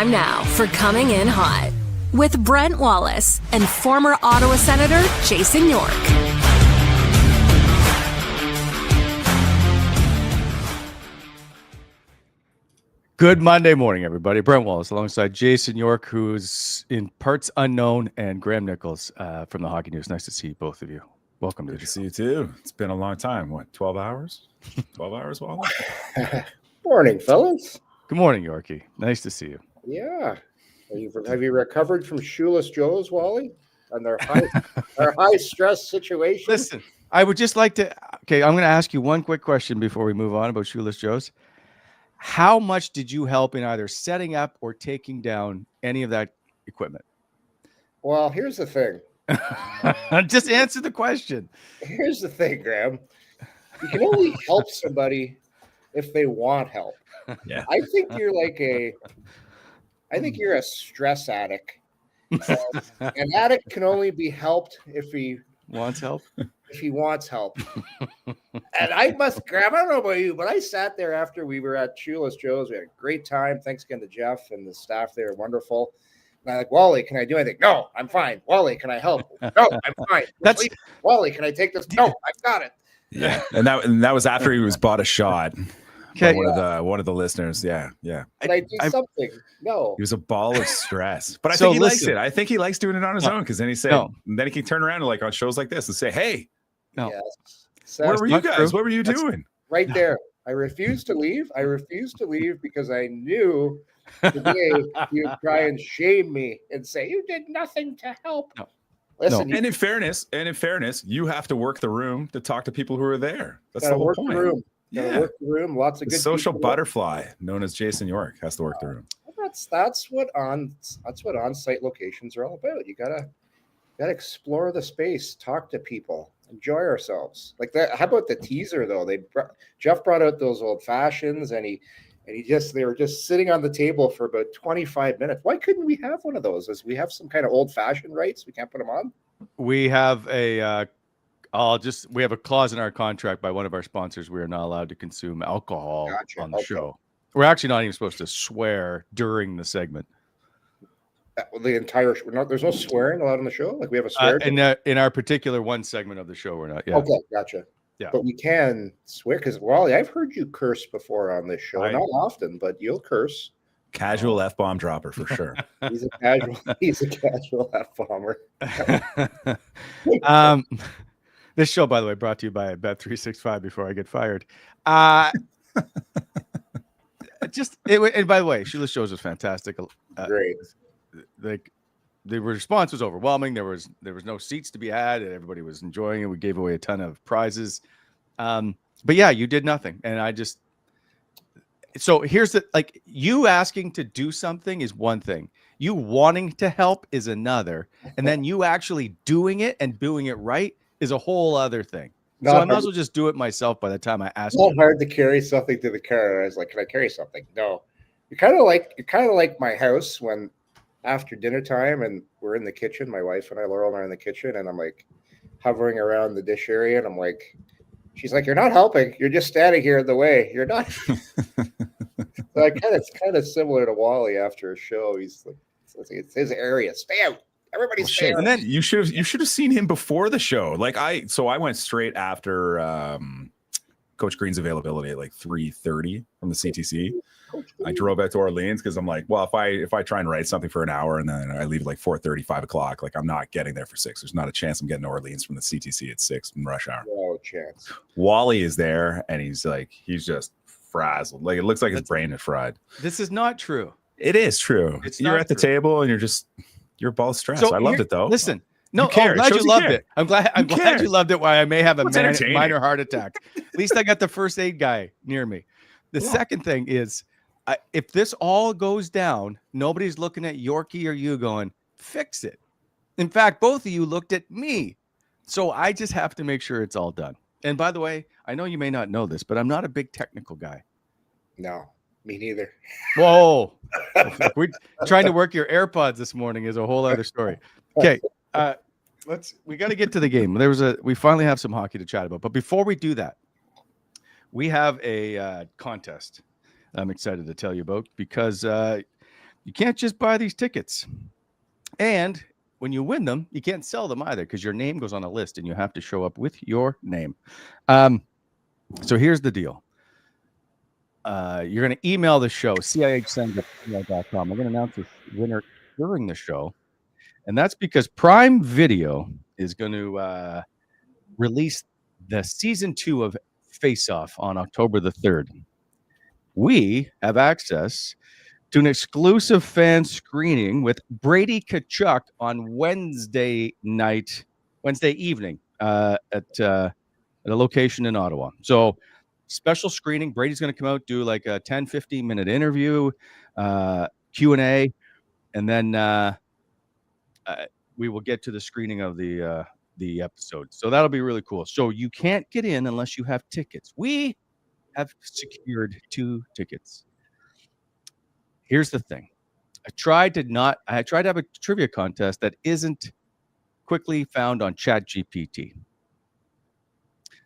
time now for Coming In Hot with Brent Wallace and former Ottawa Senator Jason York. Good Monday morning, everybody. Brent Wallace alongside Jason York, who's in parts unknown, and Graeme Nichols from the Hockey News. Nice to see both of you. Welcome to the show. See you too. It's been a long time. What, 12 hours? 12 hours, Wally? Morning, fellas. Good morning, Yorkie. Nice to see you. Yeah. Have you recovered from Shoeless Joe's, Wally? And their high stress situation? Listen, I would just like to. Okay, I'm going to ask you one quick question before we move on about Shoeless Joe's. How much did you help in either setting up or taking down any of that equipment? Well, here's the thing. Just answer the question. Here's the thing, Graeme. You can only help somebody if they want help. Yeah. I think you're a stress addict. An addict can only be helped if he wants help. And I don't know about you, but I sat there after we were at Shoeless Joe's. We had a great time. Thanks again to Jeff and the staff there. Wonderful. And I'm like, Wally, can I do anything? No, I'm fine. Wally, can I help? No, I'm fine. Wally, can I take this? No, I've got it. Yeah. And that was after he was bought a shot. Okay. One of the listeners. Yeah. Can I do something? No. He was a ball of stress. But I think he likes it. I think he likes doing it on his own, because then then he can turn around and like on shows like this and say, hey, yes. Where were you guys? What were you doing? Right there. I refused to leave. Because I knew today you'd try and shame me and say you did nothing to help. No. Listen, And in fairness, you have to work the room to talk to people who are there. That's the whole point. Work the room. Lots of the good social people. Butterfly, known as Jason York, has to work the room. That's what on-site locations are all about. You gotta explore the space, talk to people, enjoy ourselves. Like that. How about the teaser though? Jeff brought out those old fashions, and they were just sitting on the table for about 25 minutes. Why couldn't we have one of those? As we have some kind of old fashioned rights, we can't put them on. We have we have a clause in our contract by one of our sponsors. We are not allowed to consume alcohol on the show. We're actually not even supposed to swear during the segment. The entire there's no swearing allowed on the show. Like we have a swear in our particular one segment of the show. We're not. Yeah. Okay, gotcha. Yeah, but we can swear because Wally, I've heard you curse before on this show. Not often, but you'll curse. Casual F-bomb dropper for sure. He's a casual F-bomber. This show, by the way, brought to you by Bet365 before I get fired. And by the way, Shoeless Joe's was fantastic. Great. The response was overwhelming. There was no seats to be had, and everybody was enjoying it. We gave away a ton of prizes. But yeah, you did nothing. And so here's you asking to do something is one thing. You wanting to help is another. And then you actually doing it and doing it right is a whole other thing. So I might as well just do it myself by the time I ask. It's not hard to carry something to the car. I was like, can I carry something? No. You're kind of like my house when after dinner time and we're in the kitchen, my wife and I, Laurel and I are in the kitchen, and I'm like hovering around the dish area, and I'm like, she's like, you're not helping. You're just standing here in the way. You're not. It's kind of similar to Wally after a show. He's like, it's his area. Stay out. Everybody stay out. And then you should have seen him before the show. I went straight after Coach Green's availability at like 3:30 from the CTC. I drove out to Orleans because I'm like, well, if I try and write something for an hour and then I leave at like 4:30, 5 o'clock, like I'm not getting there for 6. There's not a chance I'm getting to Orleans from the CTC at 6 in rush hour. No chance. Wally is there and he's just frazzled. Like it looks like his brain is fried. This is not true. It is true. You're at the table and you're both stressed. So I loved it though. Listen. No, I'm glad you loved it. I'm glad you loved it. Why I may have a minor heart attack. At least I got the first aid guy near me. The second thing is, if this all goes down, nobody's looking at Yorkie or you going, fix it. In fact, both of you looked at me. So I just have to make sure it's all done. And by the way, I know you may not know this, but I'm not a big technical guy. No, me neither. Whoa. We're trying to work your AirPods this morning is a whole other story. Okay. We got to get to the game. We finally have some hockey to chat about. But before we do that, we have a contest I'm excited to tell you about because You can't just buy these tickets. And when you win them, you can't sell them either because your name goes on a list and you have to show up with your name. So here's the deal. You're going to email the show, cihsends@gmail.com. I'm going to announce the winner during the show. And that's because Prime Video is going to release the season 2 of Face Off on October the 3rd. We have access to an exclusive fan screening with Brady Tkachuk on Wednesday evening at a location in Ottawa. So special screening. Brady's going to come out, do like a 10, 15-minute interview, Q&A, and then we will get to the screening of the episode. So that'll be really cool. So you can't get in unless you have tickets. We have secured 2 tickets. Here's the thing. I tried to have a trivia contest that isn't quickly found on ChatGPT.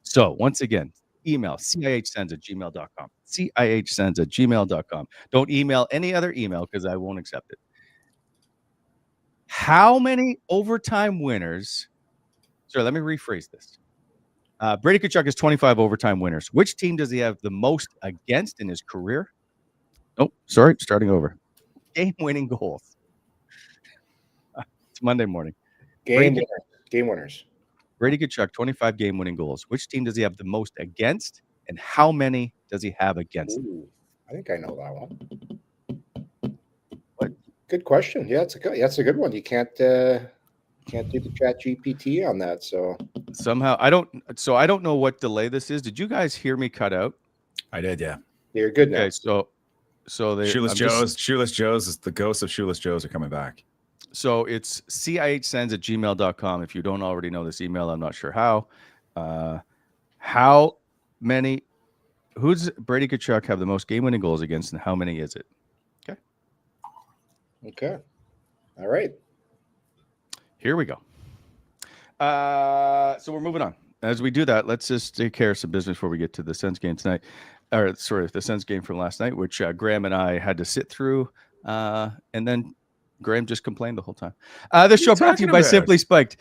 So once again, email cihsends@gmail.com. cihsends@gmail.com. Don't email any other email because I won't accept it. How many overtime winners? Sorry, let me rephrase this. Brady Tkachuk has 25 overtime winners. Which team does he have the most against in his career? Oh, sorry, starting over. Game-winning goals. It's Monday morning. Game winners. Brady Tkachuk, 25 game-winning goals. Which team does he have the most against, and how many does he have against? Ooh, I think I know that one. What? Good question. Yeah, that's a good one. You can't do the Chat GPT on that. So somehow I don't know what delay this is. Did you guys hear me cut out? I did, yeah. You're good now. Okay, so they Shoeless Joe's is the ghosts of Shoeless Joe's are coming back. So it's cihsends@gmail.com. If you don't already know this email, I'm not sure how. Who's Brady Tkachuk have the most game-winning goals against, and how many is it? Okay. All right. Here we go. So we're moving on. As we do that, let's just take care of some business before we get to the Sens game tonight. Or sorry, the Sens game from last night, which Graeme and I had to sit through, and then Graeme just complained the whole time. This show brought to you by Simply Spiked.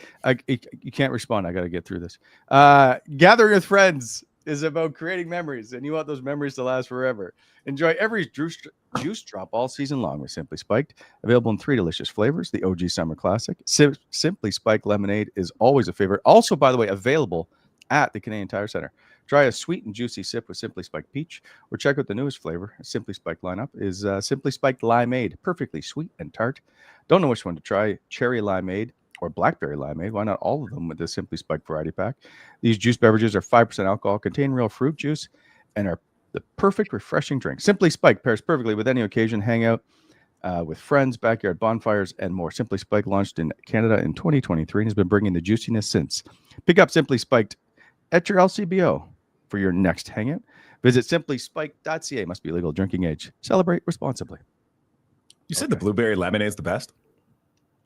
You can't respond. I got to get through this. Gathering with friends is about creating memories, and you want those memories to last forever. Enjoy every juice drop all season long with Simply Spiked. Available in 3 delicious flavors. The OG Summer Classic. Simply Spiked Lemonade is always a favorite. Also, by the way, available at the Canadian Tire Center. Try a sweet and juicy sip with Simply Spiked Peach, or check out the newest flavor. Simply Spiked lineup is Simply Spiked Limeade, perfectly sweet and tart. Don't know which one to try, cherry limeade or blackberry limeade. Why not all of them with the Simply Spiked variety pack? These juice beverages are 5% alcohol, contain real fruit juice, and are the perfect refreshing drink. Simply Spiked pairs perfectly with any occasion, hangout with friends, backyard bonfires, and more. Simply Spiked launched in Canada in 2023 and has been bringing the juiciness since. Pick up Simply Spiked at your LCBO for your next hangout. Visit simplyspiked.ca. Must be legal drinking age. Celebrate responsibly. You said the blueberry lemonade is the best?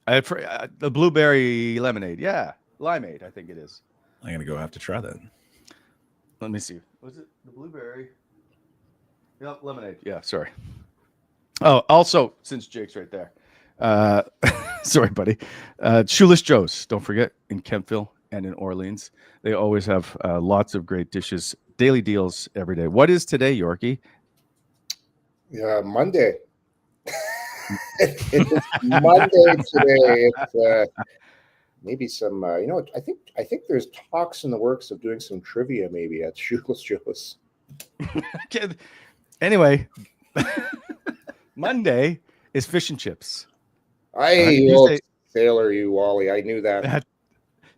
The blueberry lemonade. Yeah. Limeade, I think it is. I'm going to go have to try that. Let me see. Was it the blueberry? Yep, lemonade. Yeah, sorry. Oh, also, since Jake's right there. Sorry, buddy. Shoeless Joe's. Don't forget, in Kempville and in Orleans. They always have lots of great dishes, daily deals every day. What is today, Yorkie? Yeah, Monday. It's Monday today. It's maybe some, I think there's talks in the works of doing some trivia maybe at Shoeless Joe's. Anyway, Monday is fish and chips. Sailor, you Wally. I knew that.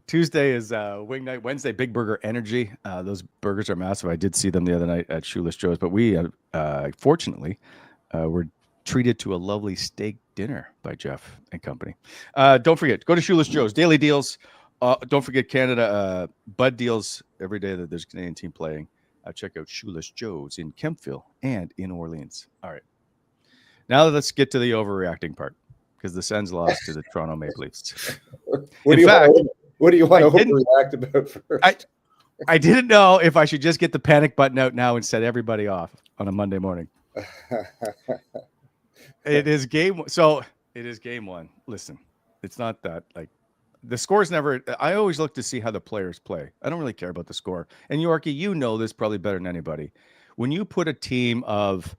Tuesday is wing night. Wednesday, Big Burger Energy. Those burgers are massive. I did see them the other night at Shoeless Joe's, but we fortunately were treated to a lovely steak dinner by Jeff and company. Don't forget, go to Shoeless Joe's. Daily deals. Don't forget Canada Bud deals every day that there's a Canadian team playing. Check out Shoeless Joe's in Kempville and in Orleans. All right. Now let's get to the overreacting part because the Sens lost to the Toronto Maple Leafs. What do you want to overreact about first? I didn't know if I should just get the panic button out now and set everybody off on a Monday morning. It is game. So it is game one. Listen, it's not that like the score's never. I always look to see how the players play. I don't really care about the score. And Yorkie, you know this probably better than anybody. When you put a team of,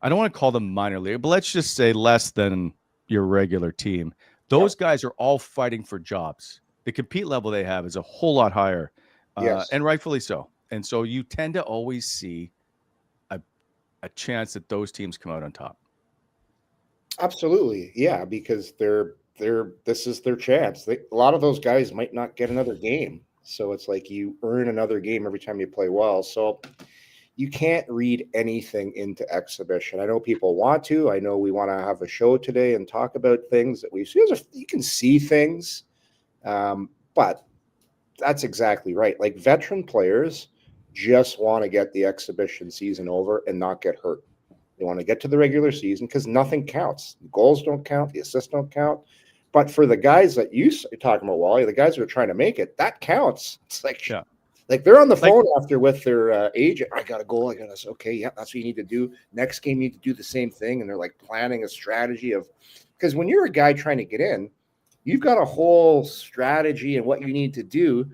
I don't want to call them minor league, but let's just say less than your regular team. Those guys are all fighting for jobs. The compete level they have is a whole lot higher, and rightfully so. And so you tend to always see a chance that those teams come out on top. Absolutely, yeah, because this is their chance. A lot of those guys might not get another game, so it's like you earn another game every time you play well. So you can't read anything into exhibition. I know people want to. I know we want to have a show today and talk about things that we see. You can see things, but that's exactly right. Like veteran players just want to get the exhibition season over and not get hurt. They want to get to the regular season because nothing counts. The goals don't count. The assists don't count. But for the guys that you're talking about, Wally, the guys that are trying to make it, that counts. It's like, like they're on the phone after with their agent. I got a goal. I got this. Okay, yeah, that's what you need to do. Next game, you need to do the same thing. And they're like planning a strategy of, because when you're a guy trying to get in, you've got a whole strategy and what you need to do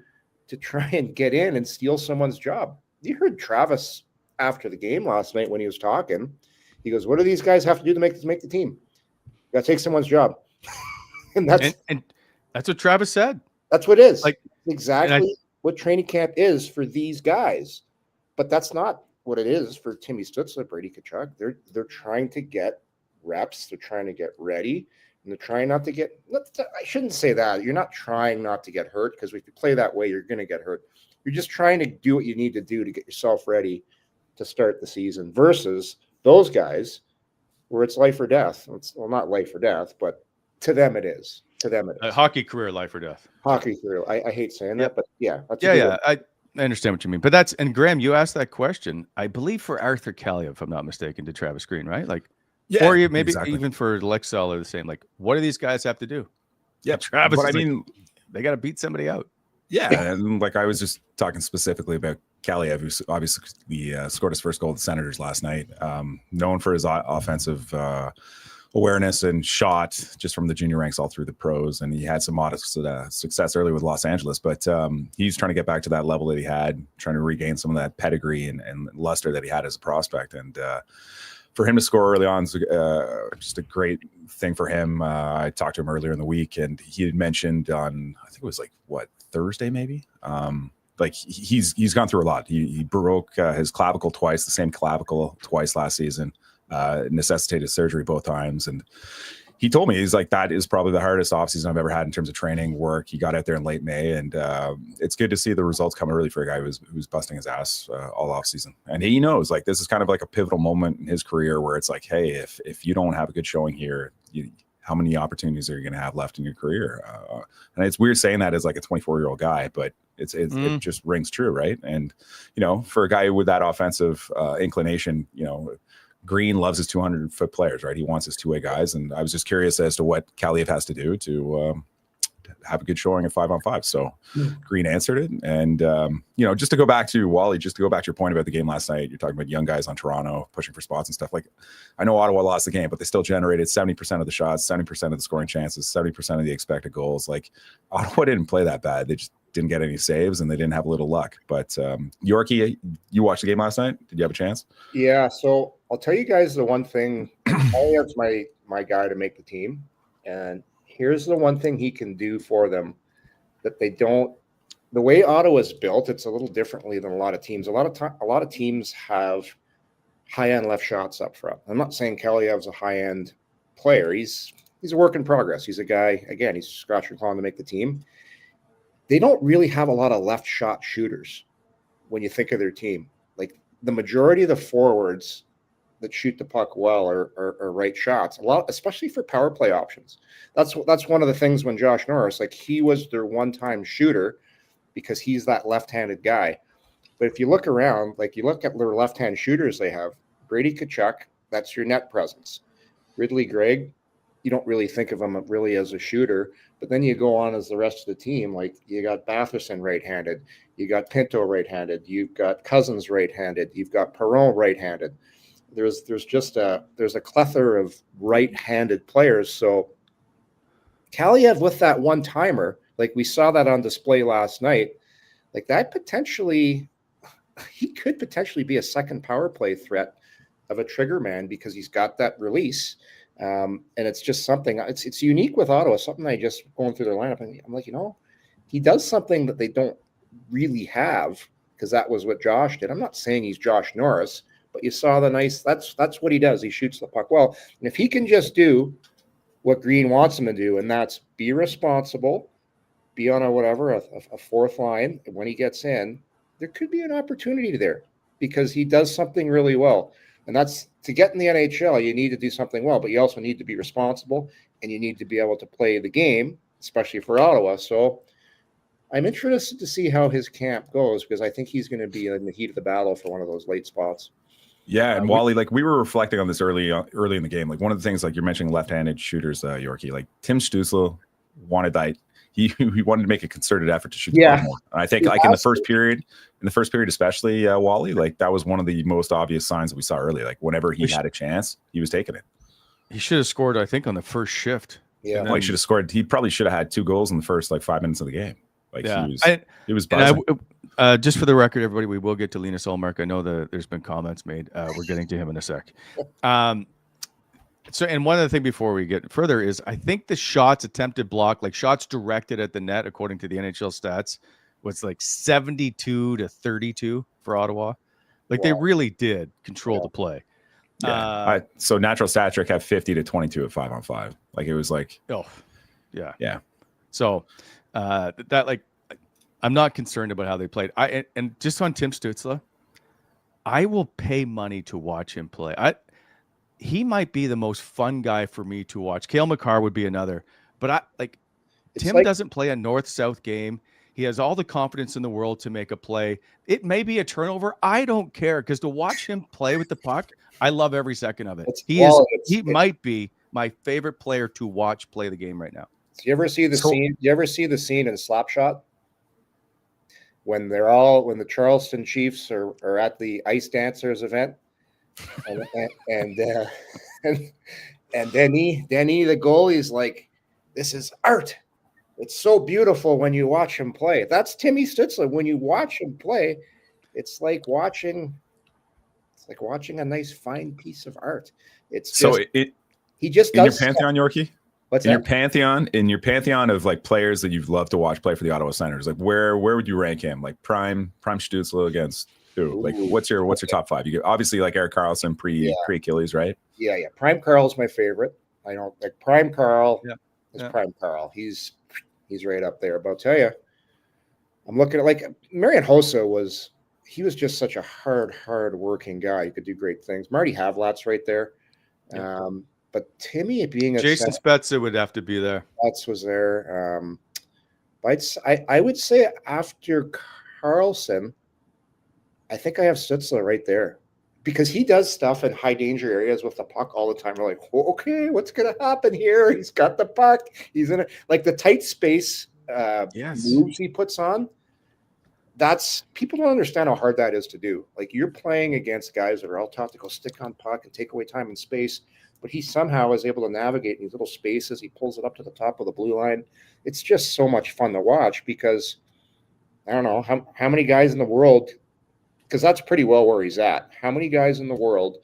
to try and get in and steal someone's job. You heard Travis after the game last night when he was talking. He goes, "What do these guys have to do to make the team? You got to take someone's job." and that's what Travis said. That's what it is. Like exactly what training camp is for these guys. But that's not what it is for Timmy Stutzle, Brady Tkachuk. They're trying to get reps. They're trying to get ready. And they're trying not to get – I shouldn't say that. You're not trying not to get hurt because if you play that way, you're going to get hurt. You're just trying to do what you need to do to get yourself ready to start the season versus those guys where it's life or death. Well, not life or death, but to them it is. To them it is. A hockey career, life or death. Hockey career. I hate saying that, but yeah. I understand what you mean. But that's – and Graeme, you asked that question, I believe for Arthur Kaliyev, if I'm not mistaken, to Travis Green, right? Like – yeah, or maybe even for Lexell or the same. Like, what do these guys have to do? Yeah, Travis. But I mean, they got to beat somebody out. Yeah, and like I was just talking specifically about Kaliyev, who obviously scored his first goal with the Senators last night. Known for his offensive awareness and shot just from the junior ranks all through the pros, and he had some modest success early with Los Angeles. But he's trying to get back to that level that he had, trying to regain some of that pedigree and luster that he had as a prospect. And for him to score early on is just a great thing for him. I talked to him earlier in the week, and he had mentioned on, I think it was like, Thursday maybe? Like he's gone through a lot. He broke his clavicle twice, the same clavicle twice last season, necessitated surgery both times. And he told me, he's like, that is probably the hardest offseason I've ever had in terms of training work. He got out there in late May, and it's good to see the results come early for a guy who's busting his ass all offseason. And he knows, like, this is kind of like a pivotal moment in his career where it's like, hey, if you don't have a good showing here, how many opportunities are you going to have left in your career? And it's weird saying that as like a 24-year-old guy, but it just rings true, right? And, for a guy with that offensive inclination, Green loves his 200-foot players, right? He wants his two-way guys. And I was just curious as to what Kaliyev has to do to have a good showing at 5-on-5. So Green answered it. And, just to go back to Wally, just to go back to your point about the game last night, you're talking about young guys on Toronto pushing for spots and stuff. Like, I know Ottawa lost the game, but they still generated 70% of the shots, 70% of the scoring chances, 70% of the expected goals. Like, Ottawa didn't play that bad. They just didn't get any saves, and they didn't have a little luck. But Yorkie, you watched the game last night? Did you have a chance? Yeah, so I'll tell you guys the one thing. That's my guy to make the team, and here's the one thing he can do for them that they don't. The way Ottawa's built, it's a little differently than a lot of teams. A lot of teams have high-end left shots up front. I'm not saying Kaliyev's a high-end player. He's a work in progress. He's a guy, again, he's scratching clawing to make the team. They don't really have a lot of left shot shooters when you think of their team. Like, the majority of the forwards that shoot the puck well are right shots. A lot, especially for power play options. That's one of the things when Josh Norris, like, he was their one-time shooter because he's that left-handed guy. But if you look around, like, you look at their left-hand shooters they have, Brady Tkachuk, that's your net presence. Ridley Gregg, you don't really think of him really as a shooter, but then you go on as the rest of the team. Like, you got Batherson right-handed, you got Pinto right-handed, you've got Cousins right-handed, you've got Perron right-handed. there's a plethora of right-handed players. So Kaliev with that one-timer, like we saw that on display last night, like that he could potentially be a second power play threat of a trigger man because he's got that release. And it's just something, it's unique with Ottawa, something I just going through their lineup. And I'm like, he does something that they don't really have, because that was what Josh did. I'm not saying he's Josh Norris, but you saw that's what he does. He shoots the puck well. And if he can just do what Green wants him to do, and that's be responsible, be on a fourth line when he gets in, there could be an opportunity there because he does something really well. And that's to get in the NHL, you need to do something well, but you also need to be responsible and you need to be able to play the game, especially for Ottawa. So I'm interested to see how his camp goes because I think he's going to be in the heat of the battle for one of those late spots. Yeah, and Wally, like we were reflecting on this early in the game. Like one of the things, like you're mentioning left-handed shooters, Yorkie, like Tim Stutzle wanted that. He wanted to make a concerted effort to shoot the puck more. And I think like in the first period especially, Wally, like that was one of the most obvious signs that we saw early. Like whenever he had a chance, he was taking it. He should have scored, I think, on the first shift. Yeah, he should have scored. He probably should have had 2 goals in the first 5 minutes of the game. Like he was buzzing. Just for the record, everybody, we will get to Linus Ullmark. I know that there's been comments made. We're getting to him in a sec. So, and one other thing before we get further is I think the shots attempted block, like shots directed at the net, according to the NHL stats, was like 72-32 for Ottawa. Like they really did control the play. Yeah. So natural stat trick had 50-22 at 5-on-5. Like it was like, yeah. So that like, I'm not concerned about how they played. And just on Tim Stutzle, I will pay money to watch him play. He might be the most fun guy for me to watch. Cale Makar would be another, but Tim doesn't play a north-south game. He has all the confidence in the world to make a play. It may be a turnover. I don't care because to watch him play with the puck, I love every second of it. He might be my favorite player to watch play the game right now. Do you ever see the scene? Do you ever see the scene in Slapshot when the Charleston Chiefs are at the Ice Dancers event, and Denny the goalie's like, "This is art. It's so beautiful when you watch him play." That's Timmy Stutzle. When you watch him play, it's like watching a nice fine piece of art. It's just, he just does in your pantheon, Yorkie. What's in that? your pantheon of like players that you've loved to watch play for the Ottawa Senators, like where would you rank him? Like prime Stutzle against who? Like what's your top 5? You get obviously like Erik Karlsson pre Achilles, right? Yeah. Prime Carl's my favorite. I don't like Prime Carl. Prime Carl. He's right up there. But I'll tell you, I'm looking at like Marian Hossa was just such a hard working guy. He could do great things. Marty Havlat's right there. But Timmy being a Jason Spence would have to be there. Spence was there. I would say after Karlsson, I think I have Stutzle right there because he does stuff in high danger areas with the puck all the time. We're like, okay, what's going to happen here? He's got the puck. He's in it. Like the tight space moves he puts on. That's people don't understand how hard that is to do. Like you're playing against guys that are all taught to go stick on puck and take away time and space. But he somehow is able to navigate in these little spaces. He pulls it up to the top of the blue line. It's just so much fun to watch because I don't know how many guys in the world, because that's pretty well where he's at. How many guys in the world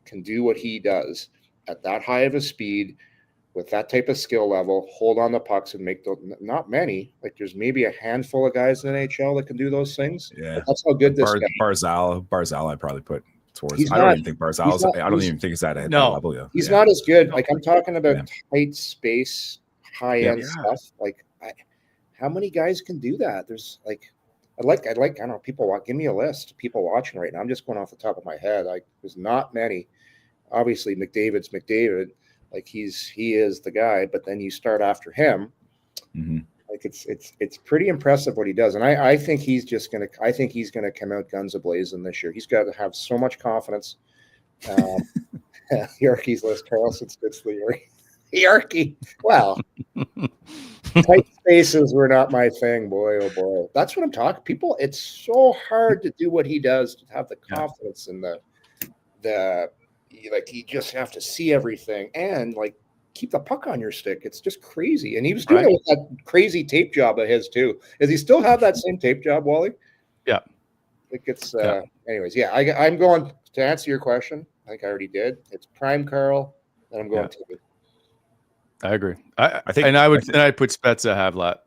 can do what he does at that high of a speed with that type of skill level, hold on the pucks and make those? Not many. Like there's maybe a handful of guys in the NHL that can do those things. Yeah. But that's how good this guy is. Barzal I'd probably put towards. I don't even think Barzal's. I don't even think it's at that level yet. He's not as good. Like I'm talking about tight space, high end stuff. Like how many guys can do that? There's like, I'd like. I don't know. People give me a list of people watching right now. I'm just going off the top of my head. Like there's not many. Obviously, McDavid's McDavid. Like he is the guy. But then you start after him. Mm-hmm. Like it's pretty impressive what he does, and I think he's gonna come out guns a-blazing this year. He's got to have so much confidence. Yorkie's list: Karlsson, Stutzle, Yorkie. Well, tight spaces were not my thing, boy. Oh boy, that's what I'm talking. People, it's so hard to do what he does to have the confidence and the you just have to see everything and like keep the puck on your stick. It's just crazy. And he was doing it with that crazy tape job of his too. Does he still have that same tape job, Wally? Yeah. I think it's anyways. Yeah, I'm going to answer your question. I think I already did. It's Prime Carl, and I'm going to. I agree. I think, and I'd put Spezza Havlat.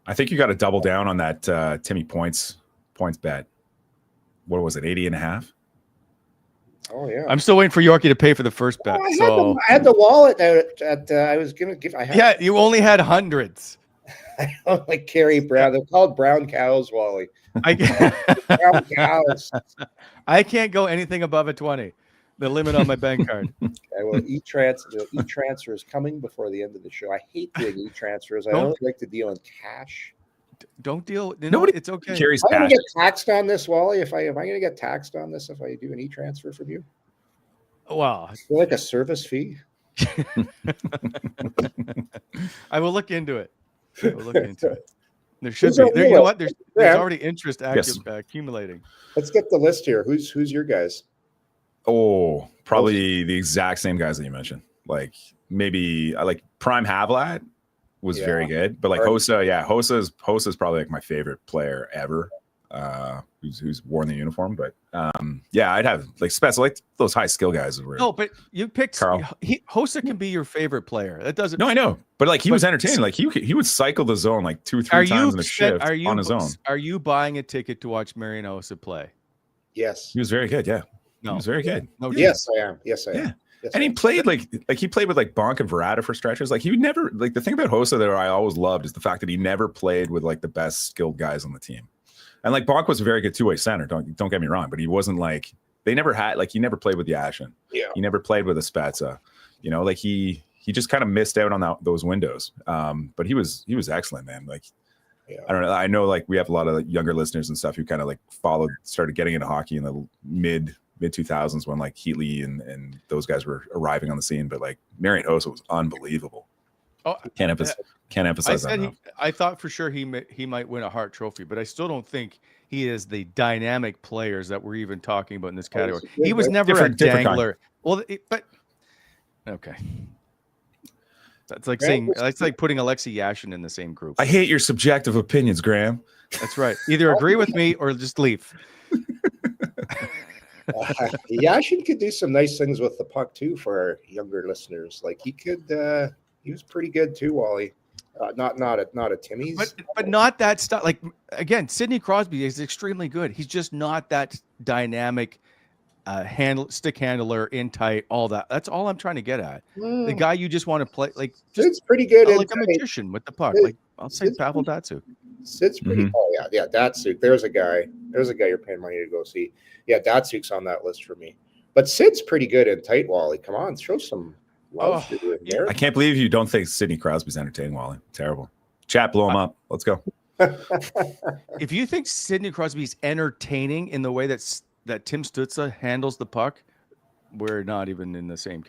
I think you got to double down on that Timmy points bet. What was it, 80.5? Oh yeah. I'm still waiting for Yorkie to pay for the first bet. I had the wallet that I was gonna give. You only had hundreds. I don't like carry brown. They're called brown cows, Wally. Brown cows. I can't go anything above a 20. The limit on my bank card. I will e-transfer is coming before the end of the show. I hate doing e-transfers. I don't like to deal in cash. Don't deal. Nobody. It's okay. Carries am I going to get taxed on this, Wally? Am I going to get taxed on this if I do an e-transfer from you? Wow. Like a service fee? I will look into it. There should be. You know what? There's already interest accumulating. Let's get the list here. Who's your guys? Oh, probably the exact same guys that you mentioned. Like maybe I like Prime Havlat was very good, but like Hossa is probably like my favorite player ever. Who's worn the uniform, but I'd have like Spence, like those high skill guys. No, but you picked Carl. Hossa can be your favorite player. That doesn't. No, I know, but like he was entertaining. Like he would cycle the zone like 2-3 times in a shift on his own. Are you buying a ticket to watch Marian Hossa play? Yes, he was very good. Yeah, no, he was very good. No, yes, I am. Yes, I am. Yes, and he played like he played with like Bonk and Verata for stretches. Like he would never like the thing about Hossa that I always loved is the fact that he never played with like the best skilled guys on the team. And like Bonk was a very good two-way center. Don't get me wrong, but he wasn't like they never had like he never played with Yashin. Yeah, he never played with a Spezza. You know, like he just kind of missed out on those windows. But he was excellent, man. Like I don't know. I know like we have a lot of younger listeners and stuff who kind of like started getting into hockey in the mid 2000s when like Heatley and those guys were arriving on the scene. But like Marian Hossa was unbelievable. Oh, can't emphasize that enough. I thought for sure he might win a Hart Trophy, but I still don't think he is the dynamic players that we're even talking about in this category. He was never a dangler. Well, but okay. That's like putting Alexei Yashin in the same group. I hate your subjective opinions, Graeme. That's right. Either agree with me or just leave. Yashin could do some nice things with the puck too for our younger listeners. Like he could. He was pretty good too, Wally. Not a Timmy's, but not that stuff. Like again, Sidney Crosby is extremely good. He's just not that dynamic, stick handler, in tight, all that. That's all I'm trying to get at. The guy you just want to play like Sid's pretty good, like a magician with the puck. Like I'll say Pavel Datsyuk. Sid's pretty. Oh yeah, Datsyuk. There's a guy you're paying money to go see. Yeah, Datsuk's on that list for me. But Sid's pretty good in tight, Wally. Come on, show some. I can't believe you don't think Sidney Crosby's entertaining, Wally. Terrible. Chat, blow him up. Let's go. If you think Sidney Crosby's entertaining in the way that Tim Stutzle handles the puck, we're not even in the same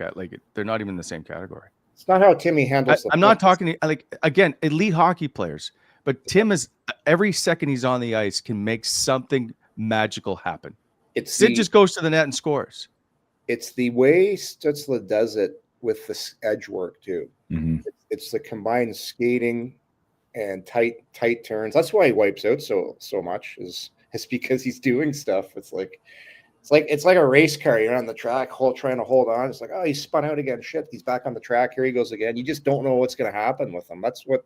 they're not even in the same category. It's not how Timmy handles the puck. I'm not talking like again, elite hockey players, but Tim is every second he's on the ice can make something magical happen. Sid just goes to the net and scores. It's the way Stutzle does it with the edge work too. Mm-hmm. It's the combined skating and tight turns. That's why he wipes out so much. Is because he's doing stuff. It's like a race car. You're on the track, trying to hold on. It's like, oh, he spun out again. Shit, he's back on the track. Here he goes again. You just don't know what's going to happen with him. That's what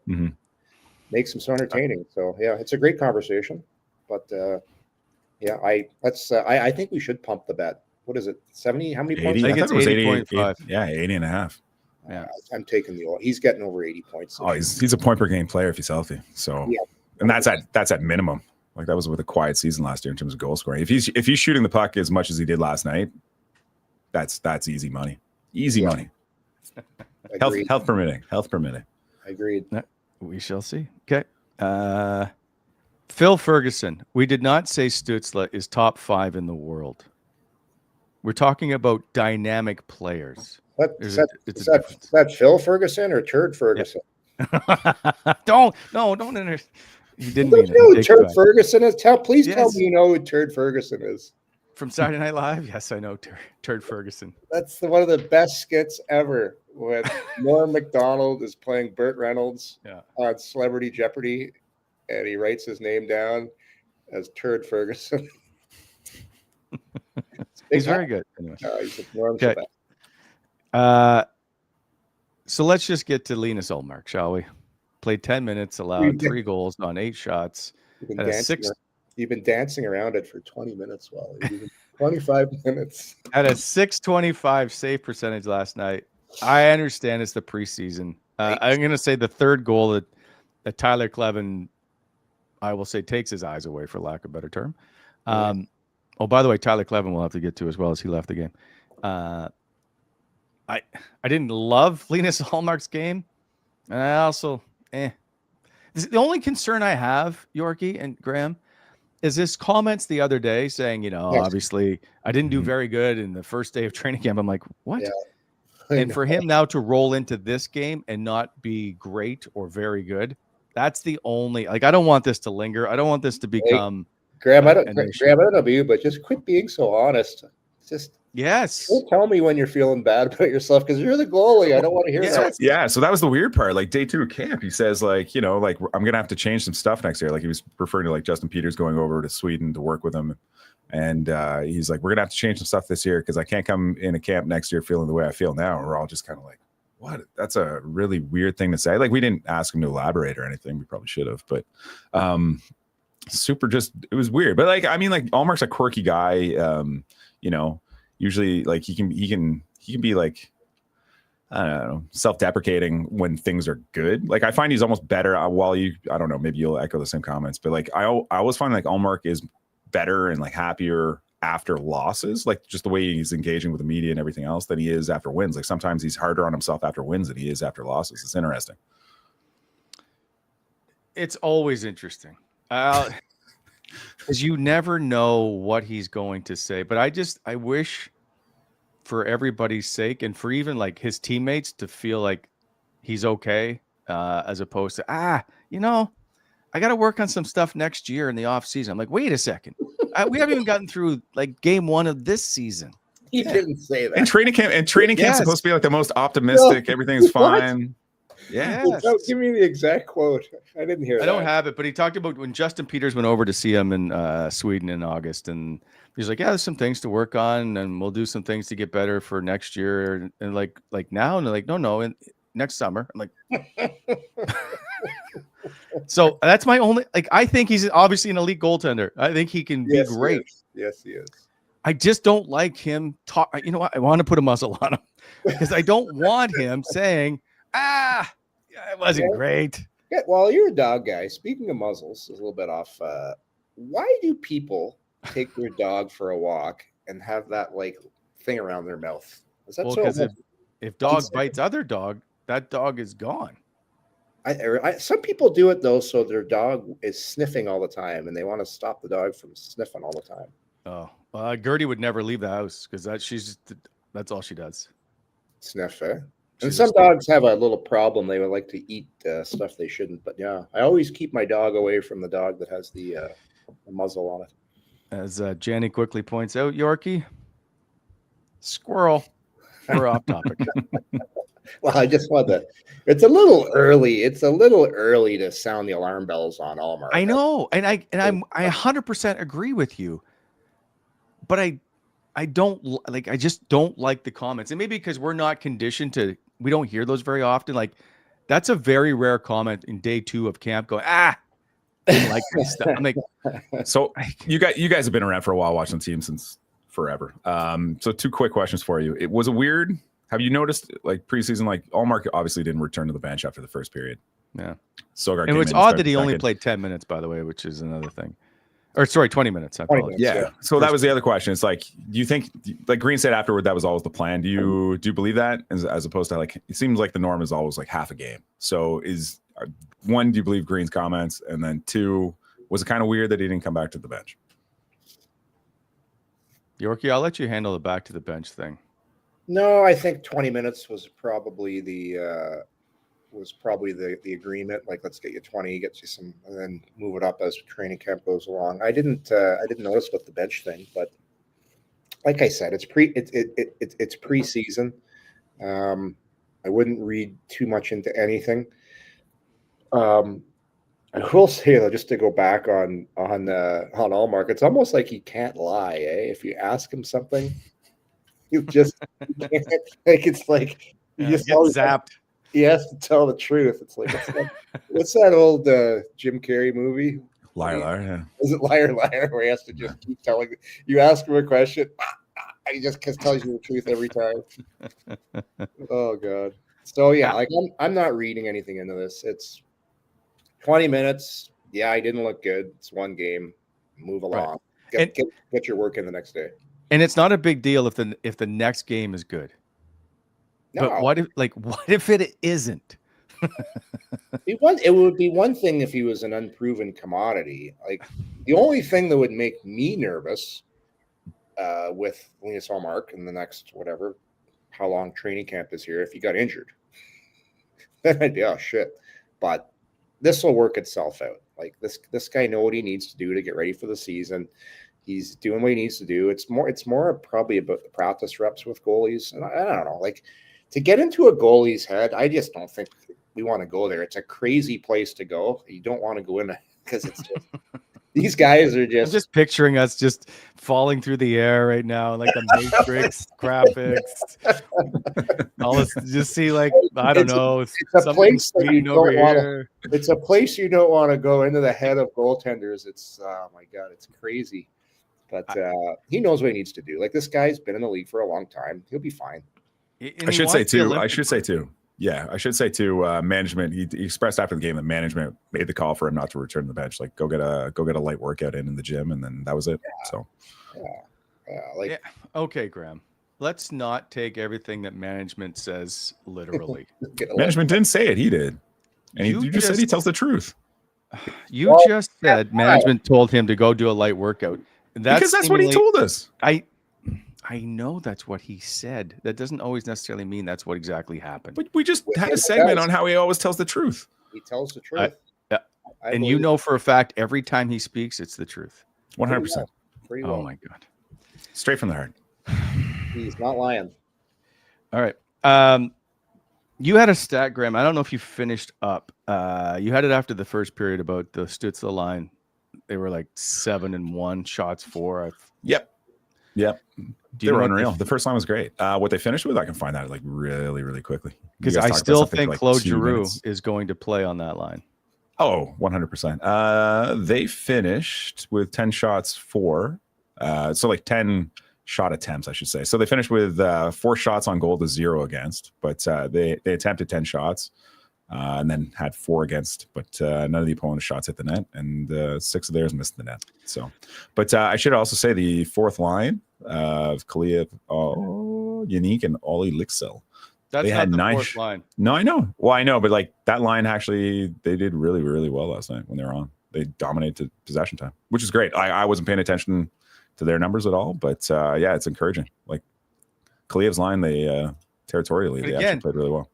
makes him so entertaining. So yeah, it's a great conversation. But I think we should pump the bet. What is it? 70? How many 80, points? I think it's 80.5. Yeah, 80.5. Yeah, I'm taking he's getting over 80 points. Oh, he's a point per game player if he's healthy. So, and that's at minimum. Like that was with a quiet season last year in terms of goal scoring. If he's shooting the puck as much as he did last night, that's easy money. Easy money. Health permitting. Agreed. We shall see. Okay. Phil Ferguson. We did not say Stutzle is top 5 in the world. We're talking about dynamic players. Is that Phil Ferguson or Turd Ferguson? Yeah. Don't. You didn't mean it. You know who Turd Ferguson is? Please tell me you know who Turd Ferguson is. from Saturday Night Live? Yes, I know. Turd Ferguson. That's one of the best skits ever. When Norm Macdonald is playing Burt Reynolds on Celebrity Jeopardy, and he writes his name down as Turd Ferguson. He's very good. Anyway. Okay. So let's just get to Linus Ullmark, shall we? Played 10 minutes, allowed 3 goals on 8 shots. You've been dancing around it for 20 minutes, Wally. 25 minutes. Had a .625 save percentage last night. I understand it's the preseason. I'm going to say the third goal that Tyler Clevin, I will say, takes his eyes away, for lack of a better term. Oh, by the way, Tyler Clevin we'll have to get to as well, as he left the game. I didn't love Linus Ullmark's game. And I also, The only concern I have, Yorkie and Graeme, is his comments the other day saying, obviously I didn't do very good in the first day of training camp. I'm like, what? Yeah. And for him now to roll into this game and not be great or very good, that's the only, I don't want this to linger. I don't want this to become Graeme, I don't know about you, but just quit being so honest. Just don't tell me when you're feeling bad about yourself, because you're the goalie. I don't want to hear that. Yeah, so that was the weird part. Like day 2 of camp, he says I'm gonna have to change some stuff next year. Like he was referring to Justin Peters going over to Sweden to work with him, and he's like, we're gonna have to change some stuff this year because I can't come into camp next year feeling the way I feel now. And we're all just kind of like, what? That's a really weird thing to say. Like we didn't ask him to elaborate or anything. We probably should have, but it was weird. But Ullmark's a quirky guy. Usually he can be like, I don't know, self-deprecating when things are good. Like I find he's almost better I don't know, maybe you'll echo the same comments, but I always find Ullmark is better and happier after losses, just the way he's engaging with the media and everything else, than he is after wins. Sometimes he's harder on himself after wins than he is after losses. It's interesting. It's always interesting. Because you never know what he's going to say. But I wish, for everybody's sake, and for even his teammates, to feel like he's okay, as opposed to, I got to work on some stuff next year in the off season. I'm like, wait a second. We haven't even gotten through game 1 of this season. He didn't say that. And training camp's supposed to be the most optimistic. Everything's fine. Yeah. Give me the exact quote. I didn't hear that. I don't have it, but he talked about when Justin Peters went over to see him in Sweden in August, and he's like, there's some things to work on, and we'll do some things to get better for next year, and like now, and they're like, no, and next summer. I'm like, so that's my only, I think he's obviously an elite goaltender. I think he can be great. Yes, he is. I just don't like him talk. You know what? I want to put a muzzle on him because I don't want him saying, it wasn't great. Yeah, well, you're a dog guy. Speaking of muzzles, is a little bit off. Why do people take their dog for a walk and have that thing around their mouth? Is that because if dog bites other dog, that dog is gone. Some people do it though, so their dog is sniffing all the time, and they want to stop the dog from sniffing all the time. Oh, Gertie would never leave the house because that's all she does. Sniff, eh? And some dogs have a little problem. They would like to eat stuff they shouldn't. But yeah, I always keep my dog away from the dog that has the muzzle on it. As Janny quickly points out, Yorkie, squirrel. We're off topic. Well, I just want to. It's a little early. It's a little early to sound the alarm bells on Ullmark. I know, and I 100% agree with you. But I don't like. I just don't like the comments, and maybe because we're not conditioned to. We don't hear those very often. That's a very rare comment in day 2 of camp. Going, I don't like this stuff. I'm like, so you guys have been around for a while, watching the team since forever. So 2 quick questions for you. Was it weird? Have you noticed preseason, Ullmark obviously didn't return to the bench after the first period. Yeah. Sogard and it's odd that he only played 10 minutes, by the way, which is another thing. Or sorry, 20 minutes. I apologize. Yeah. So that was the other question. It's do you think, Green said afterward, that was always the plan? Do you believe that, as opposed to it seems like the norm is always half a game? So one, do you believe Green's comments? And then 2, was it kind of weird that he didn't come back to the bench? Yorkie, I'll let you handle the back to the bench thing. No, I think 20 minutes was probably the agreement. Let's get you 20, get you some, and then move it up as training camp goes along. I didn't notice with the bench thing, but like I said, it's preseason. I wouldn't read too much into anything. I will say though, just to go back on Ullmark, it's almost like he can't lie. If you ask him something, you just can't. Like it's like you just get zapped. He has to tell the truth. It's like what's that old Jim Carrey movie? Liar, liar. Yeah. Is it Liar, Liar? Where he has to just keep telling. You ask him a question, he just tells you the truth every time. Oh God. So yeah, like I'm not reading anything into this. It's 20 minutes. Yeah, he didn't look good. It's one game. Move along. Right. Get your work in the next day. And it's not a big deal if the next game is good. No. But what if it isn't? It would be one thing if he was an unproven commodity. Like the only thing that would make me nervous with Linus Ullmark in the next how long training camp is here, if he got injured, then I'd be, oh shit. But this will work itself out. Like this guy knows what he needs to do to get ready for the season. He's doing what he needs to do. It's more probably about the practice reps with goalies. And I don't know, like to get into a goalie's head, I just don't think we want to go there. It's a crazy place to go. You don't want to go in because it's just these guys are just. I'm just picturing us just falling through the air right now, like the Matrix graphics. All this, just see like I don't know. It's a place that you don't want. It's a place you don't want to go into the head of goaltenders. It's oh my God, it's crazy. But he knows what he needs to do. Like this guy's been in the league for a long time. He'll be fine. I should say too. Yeah, I should say too. Management. He expressed after the game that management made the call for him not to return to the bench. Like, go get a light workout in the gym, and then that was it. Yeah. So, yeah. Okay, Graeme. Let's not take everything that management says literally. Management didn't say it. He did, and you just said he tells the truth. You just said management told him to go do a light workout. Because that's what he told us. I know that's what he said. That doesn't always necessarily mean that's what exactly happened. But we just had a segment on how he always tells the truth. He tells the truth. And you know for a fact, every time he speaks, it's the truth. 100%. Oh, my God. Straight from the heart. He's not lying. All right. You had a stat, Graeme. I don't know if you finished up. You had it after the first period about the Stutzle line. They were like 7-1, shots 4. Yep. They were unreal. The first line was great. What they finished with, I can find out like really, really quickly. Because I still think Claude Giroux is going to play on that line. Oh, 100%. They finished with 10 shots, 4. So like 10 shot attempts, I should say. So they finished with 4 shots on goal to 0 against, but they attempted 10 shots and then had 4 against, but none of the opponent's shots hit the net, and 6 of theirs missed the net. So, but I should also say the fourth line of Kaliyev, Unique, and Ollie Lixell. That's they not had the 9 fourth line. No, I know. Well, I know, but like that line actually, they did really, really well last night when they were on. They dominated possession time, which is great. I wasn't paying attention to their numbers at all, but yeah, it's encouraging. Like Kaliyev's line, they territorially, they actually played really well.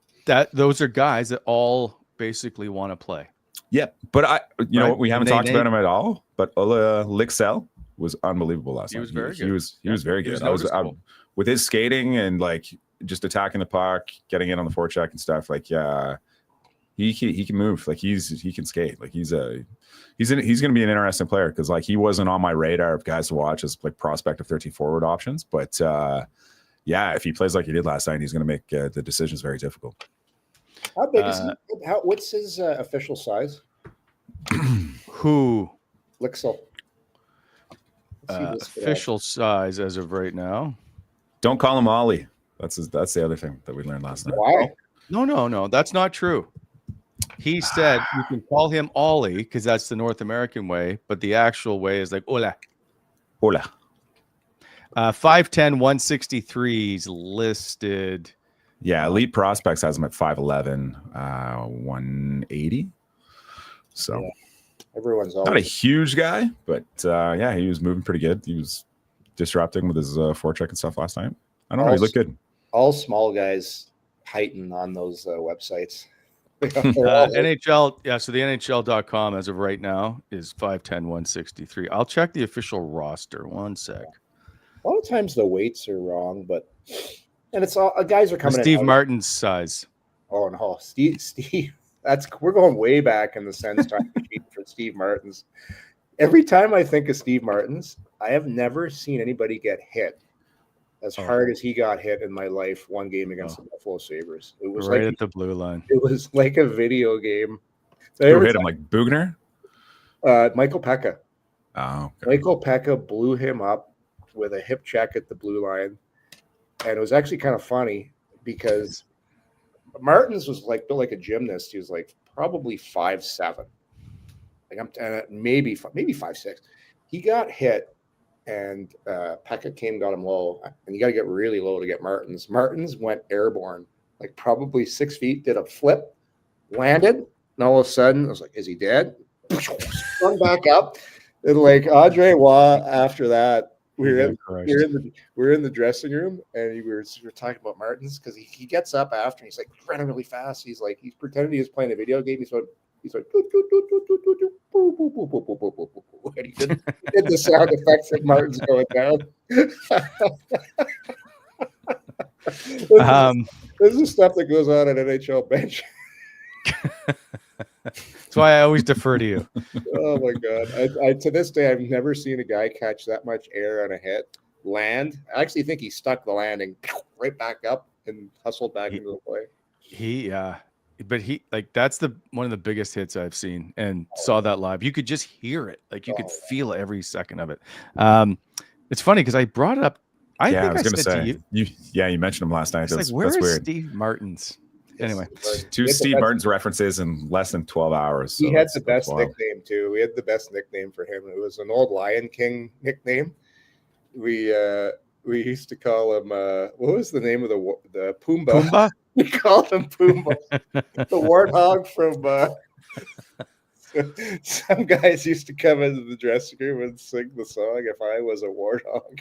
Those are guys that all basically want to play. Yeah, but you know what, we haven't talked about him at all. But Ola Lixell was unbelievable last night. He was very good. He was very good. I was with his skating and like just attacking the puck, getting in on the forecheck and stuff. Like, yeah, he can move. Like he can skate. Like he's going to be an interesting player because like he wasn't on my radar of guys to watch as like prospect of 13 forward options. But yeah, if he plays like he did last night, he's going to make the decisions very difficult. How big is he? What's his official size? Who? Lixell. Official size as of right now. Don't call him Ollie. That's the other thing that we learned last night. Why? No, that's not true. He said you can call him Ollie because that's the North American way, but the actual way is like Ola. 5'10", 163 is listed. Yeah, Elite Prospects has him at 5'11", 180. So yeah. Everyone's not a huge guy, but yeah, he was moving pretty good. He was disrupting with his forecheck and stuff last night. I don't know. He looked good. All small guys heighten on those websites. NHL, yeah. So the NHL.com as of right now is 5'10", 163. I'll check the official roster. One sec. A lot of times the weights are wrong, and it's all guys are coming Steve in. Martin's size. Oh no, Steve. We're going way back in the Sens time machine for Steve Martins. Every time I think of Steve Martins, I have never seen anybody get hit as hard as he got hit in my life. One game against the Buffalo Sabres. It was right like at the blue line. It was like a video game. Who hit him, like Bugner? Michael Pekka. Oh, okay. Michael Pekka blew him up with a hip check at the blue line. And it was actually kind of funny because Martins was like built like a gymnast. He was like probably 5'7". Like maybe 5'6". He got hit, and Pekka got him low. And you got to get really low to get Martins. Martins went airborne, like probably 6 feet, did a flip, landed, and all of a sudden I was like, "Is he dead?" Sprung back up, and like Andre Waugh. After that, we were in the dressing room, and we were talking about Martins because he gets up after, and he's like running really fast. He's pretending he was playing a video game. He's like and he did the sound effects of Martins going down. This is stuff that goes on at NHL bench. That's why I always defer to you. Oh my god! I to this day I've never seen a guy catch that much air on a hit, land. I actually think he stuck the landing right back up and hustled back into the play. But that's one of the biggest hits I've seen and saw that live. You could just hear it, like you could feel every second of it. It's funny because I brought it up. I was going to say you mentioned him last night. That's weird. Steve Martins. Anyway, two Steve Martins references in less than 12 hours. So he had the best nickname too. We had the best nickname for him. It was an old Lion King nickname. We used to call him. What was the name of the Pumbaa? Pumbaa? We called him Pumbaa, the warthog from. Some guys used to come into the dressing room and sing the song "If I Was a Warthog."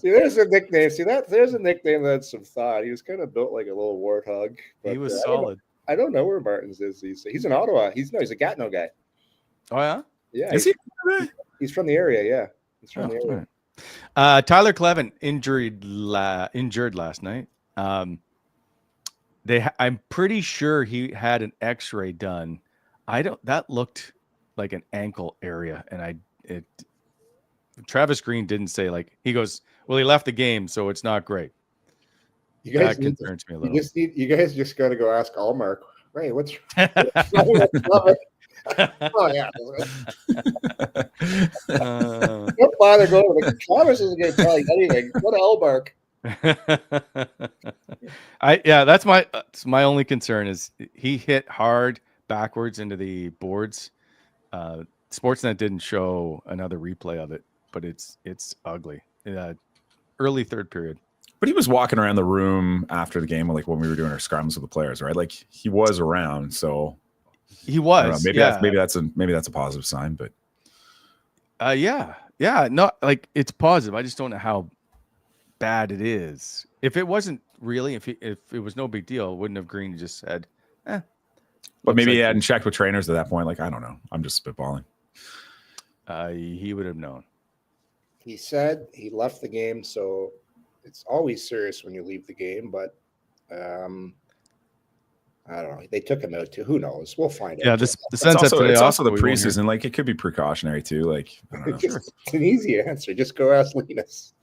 See, there's a nickname. There's a nickname that's some thought. He was kind of built like a little warthog. But, he was solid. I don't know where Martins is. He's in Ottawa. He's a Gatineau guy. Oh yeah, yeah. Is he? He's from the area. Yeah, he's from the area. Right. Tyler Clevin injured last night. I'm pretty sure he had an X-ray done. That looked like an ankle area, and Travis Green didn't say, like, he goes, well, he left the game, so it's not great. That concerns me a little. You guys just got to go ask Ullmark. Right, what's oh yeah. Don't bother going. Like, Travis isn't going to tell you anything. Go to Ullmark. That's my only concern is he hit hard backwards into the boards. Sportsnet didn't show another replay of it, but it's ugly. Early third period. But he was walking around the room after the game, like when we were doing our scrums with the players, right? Like he was around, so he was. Maybe that's a positive sign, but no, like it's positive. I just don't know how bad it is. If it wasn't really, if it was no big deal, wouldn't have Green just said, But maybe he hadn't checked with trainers at that point. Like, I don't know. I'm just spitballing. He would have known. He said he left the game, so it's always serious when you leave the game. But I don't know. They took him out too. Who knows? We'll find out. Yeah, the Sens have today. It's also the preseason. Like, it could be precautionary too. Like, I don't know. It's an easy answer. Just go ask Linus.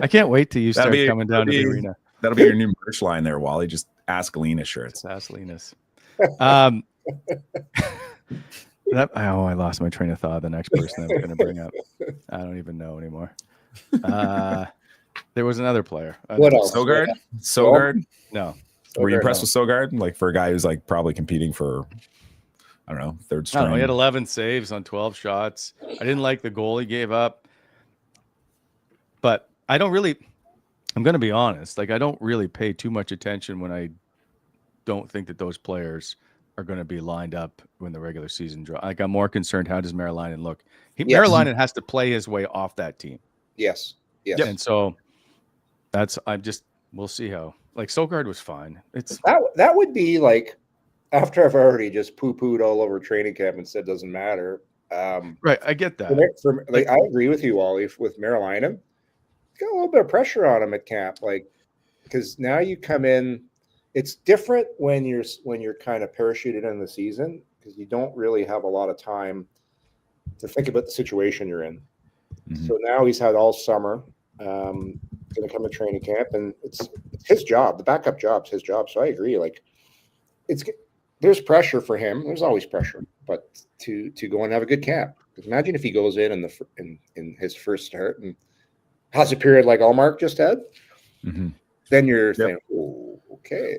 I can't wait till you start coming down to the arena. That'll be your new merch line there, Wally. Just ask Linus shirts. Ask Linus. I lost my train of thought. The next person I'm going to bring up, I don't even know anymore. There was another player. What else? Sogard? No. Were you impressed with Sogard? Like, for a guy who's like probably competing for, I don't know, third string. He had 11 saves on 12 shots. I didn't like the goal he gave up, but I'm going to be honest. Like, I don't really pay too much attention when I don't think that those players are going to be lined up when the regular season draw. Like, I'm more concerned, how does Merilainen look? Merilainen has to play his way off that team. Yes. And so we'll see how. Like, Sogard was fine. It's that would be like, after I've already just poo-pooed all over training camp and said doesn't matter, Right, I get that. Like, I agree with you, Wally. With Marilainen, got a little bit of pressure on him at camp, like, because now you come in. It's different when you're kind of parachuted in the season because you don't really have a lot of time to think about the situation you're in. Mhm. So now he's had all summer. Going to come to training camp, and it's his job. The backup job's his job. So I agree. Like, there's pressure for him. There's always pressure, but to go and have a good camp. Because imagine if he goes in his first start and has a period like Ullmark just had. Mhm. Then you're saying, "Oh, okay."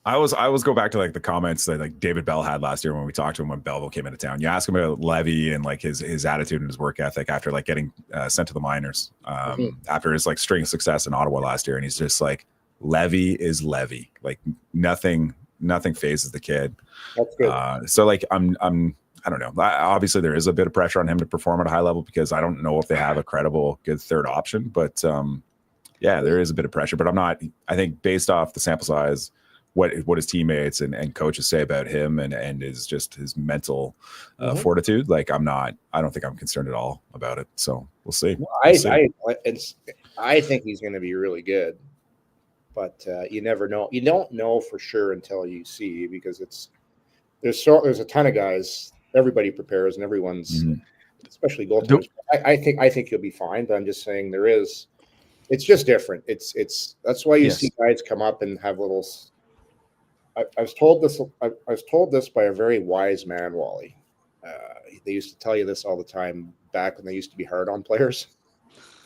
I always go back to like the comments that like David Bell had last year when we talked to him when Belleville came into town. You ask him about Levy and like his attitude and his work ethic after like getting sent to the minors after his like string of success in Ottawa last year, and he's just like, Levy is Levy. Like nothing phases the kid. That's good. So like I don't know. Obviously, there is a bit of pressure on him to perform at a high level because I don't know if they have a credible good third option. But yeah, there is a bit of pressure. But I think based off the sample size, what his teammates and coaches say about him and his mental fortitude, like I don't think I'm concerned at all about it. So we'll see. I think he's going to be really good, but you never know. You don't know for sure until you see, because there's a ton of guys. Everybody prepares, and everyone's, especially goaltenders. I think he'll be fine. But I'm just saying it's just different. That's why you see guys come up and have little. I was told this by a very wise man, Wally. They used to tell you this all the time back when they used to be hard on players.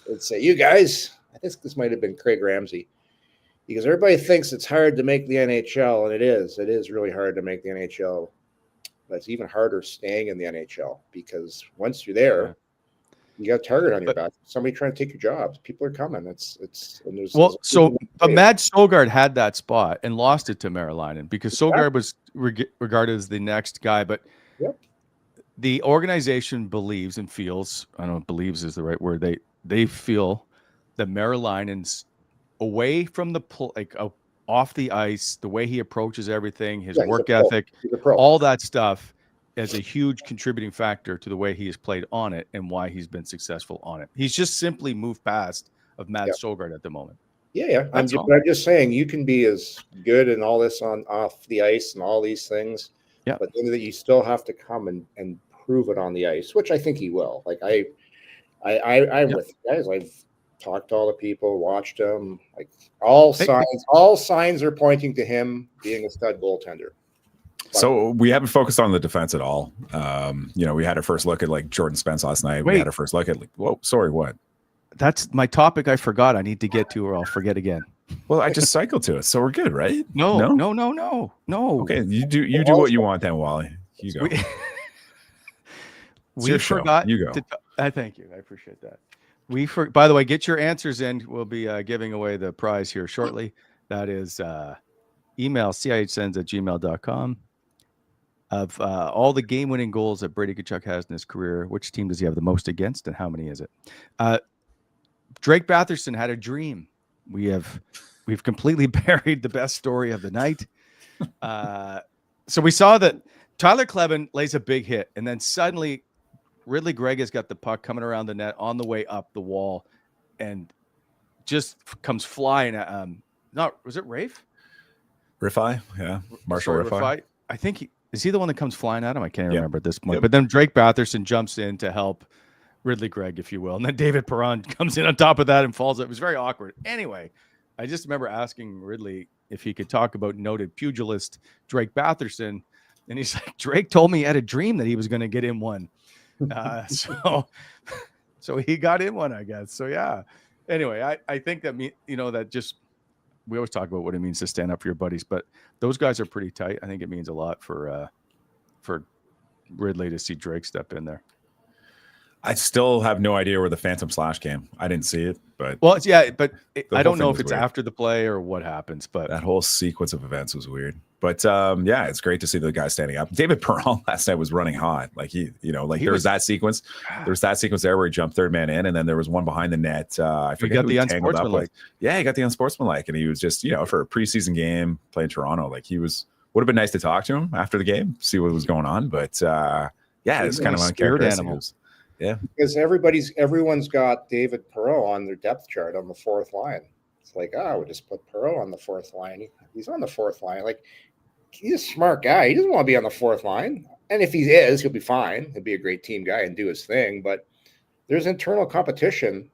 They'd say, "You guys," I think this might have been Craig Ramsey, because everybody thinks it's hard to make the NHL, and it is. It is really hard to make the NHL, but it's even harder staying in the NHL, because once you're there, you got a target on your back. Somebody trying to take your jobs. People are coming. But Mad Sogard had that spot and lost it to Marilainen because Sogard was regarded as the next guy. But the organization believes and feels, I don't know if believes is the right word. They feel that Marilainen's away from the off the ice, the way he approaches everything, his work ethic, all that stuff, as a huge contributing factor to the way he has played on it and why he's been successful on it. He's just simply moved past of Matt Sogard at the moment. Yeah. I'm just saying, you can be as good and all this off the ice and all these things, but then that you still have to come and prove it on the ice, which I think he will. Like I'm with you guys. I've talked to all the people, watched him. Like all signs are pointing to him being a stud goaltender. So we haven't focused on the defense at all. We had our first look at like Jordan Spence last night. We had our first look at what? That's my topic. I forgot. I need to get to, or I'll forget again. Well, I just cycled to it, so we're good, right? No. Okay, you do what you want then, Wally. You go. We forgot. You go. Thank you. I appreciate that. By the way, get your answers in. We'll be giving away the prize here shortly. That is email cihsens@gmail.com. Of all the game-winning goals that Brady Tkachuk has in his career, which team does he have the most against, and how many is it? Drake Batherson had a dream. We've completely buried the best story of the night. So we saw that Tyler Kleban lays a big hit, and then suddenly Ridley Gregg has got the puck coming around the net on the way up the wall, and just comes flying. Was it Rafe? Riffai, yeah, Marshall Riffai. I think is he the one that comes flying at him? I can't remember at this point. But then Drake Batherson jumps in to help Ridley Gregg, if you will, and then David Perron comes in on top of that and falls. It was very awkward. Anyway, I just remember asking Ridley if he could talk about noted pugilist Drake Batherson, and he's like, Drake told me he had a dream that he was going to get in one. So he got in one, I guess. So yeah. Anyway, I think that that just. We always talk about what it means to stand up for your buddies, but those guys are pretty tight. I think it means a lot for Ridley to see Drake step in there. I still have no idea where the Phantom Slash came. I didn't see it, but I don't know if it's weird. After the play or what happens. But that whole sequence of events was weird. But it's great to see the guy standing up. David Perron last night was running hot. Like there was that sequence. There was that sequence there where he jumped third man in, and then there was one behind the net. I forget who he tangled up with. Yeah, he got the unsportsmanlike, and he was just for a preseason game playing Toronto. Like would have been nice to talk to him after the game, see what was going on. But Yeah, it's kind of spirit uncharacteristic. animal. Yeah, because everyone's got David Perreault on their depth chart on the fourth line. It's like, we'll just put Perreault on the fourth line. He's on the fourth line. Like, he's a smart guy. He doesn't want to be on the fourth line. And if he is, he'll be fine. He'll be a great team guy and do his thing. But there's internal competition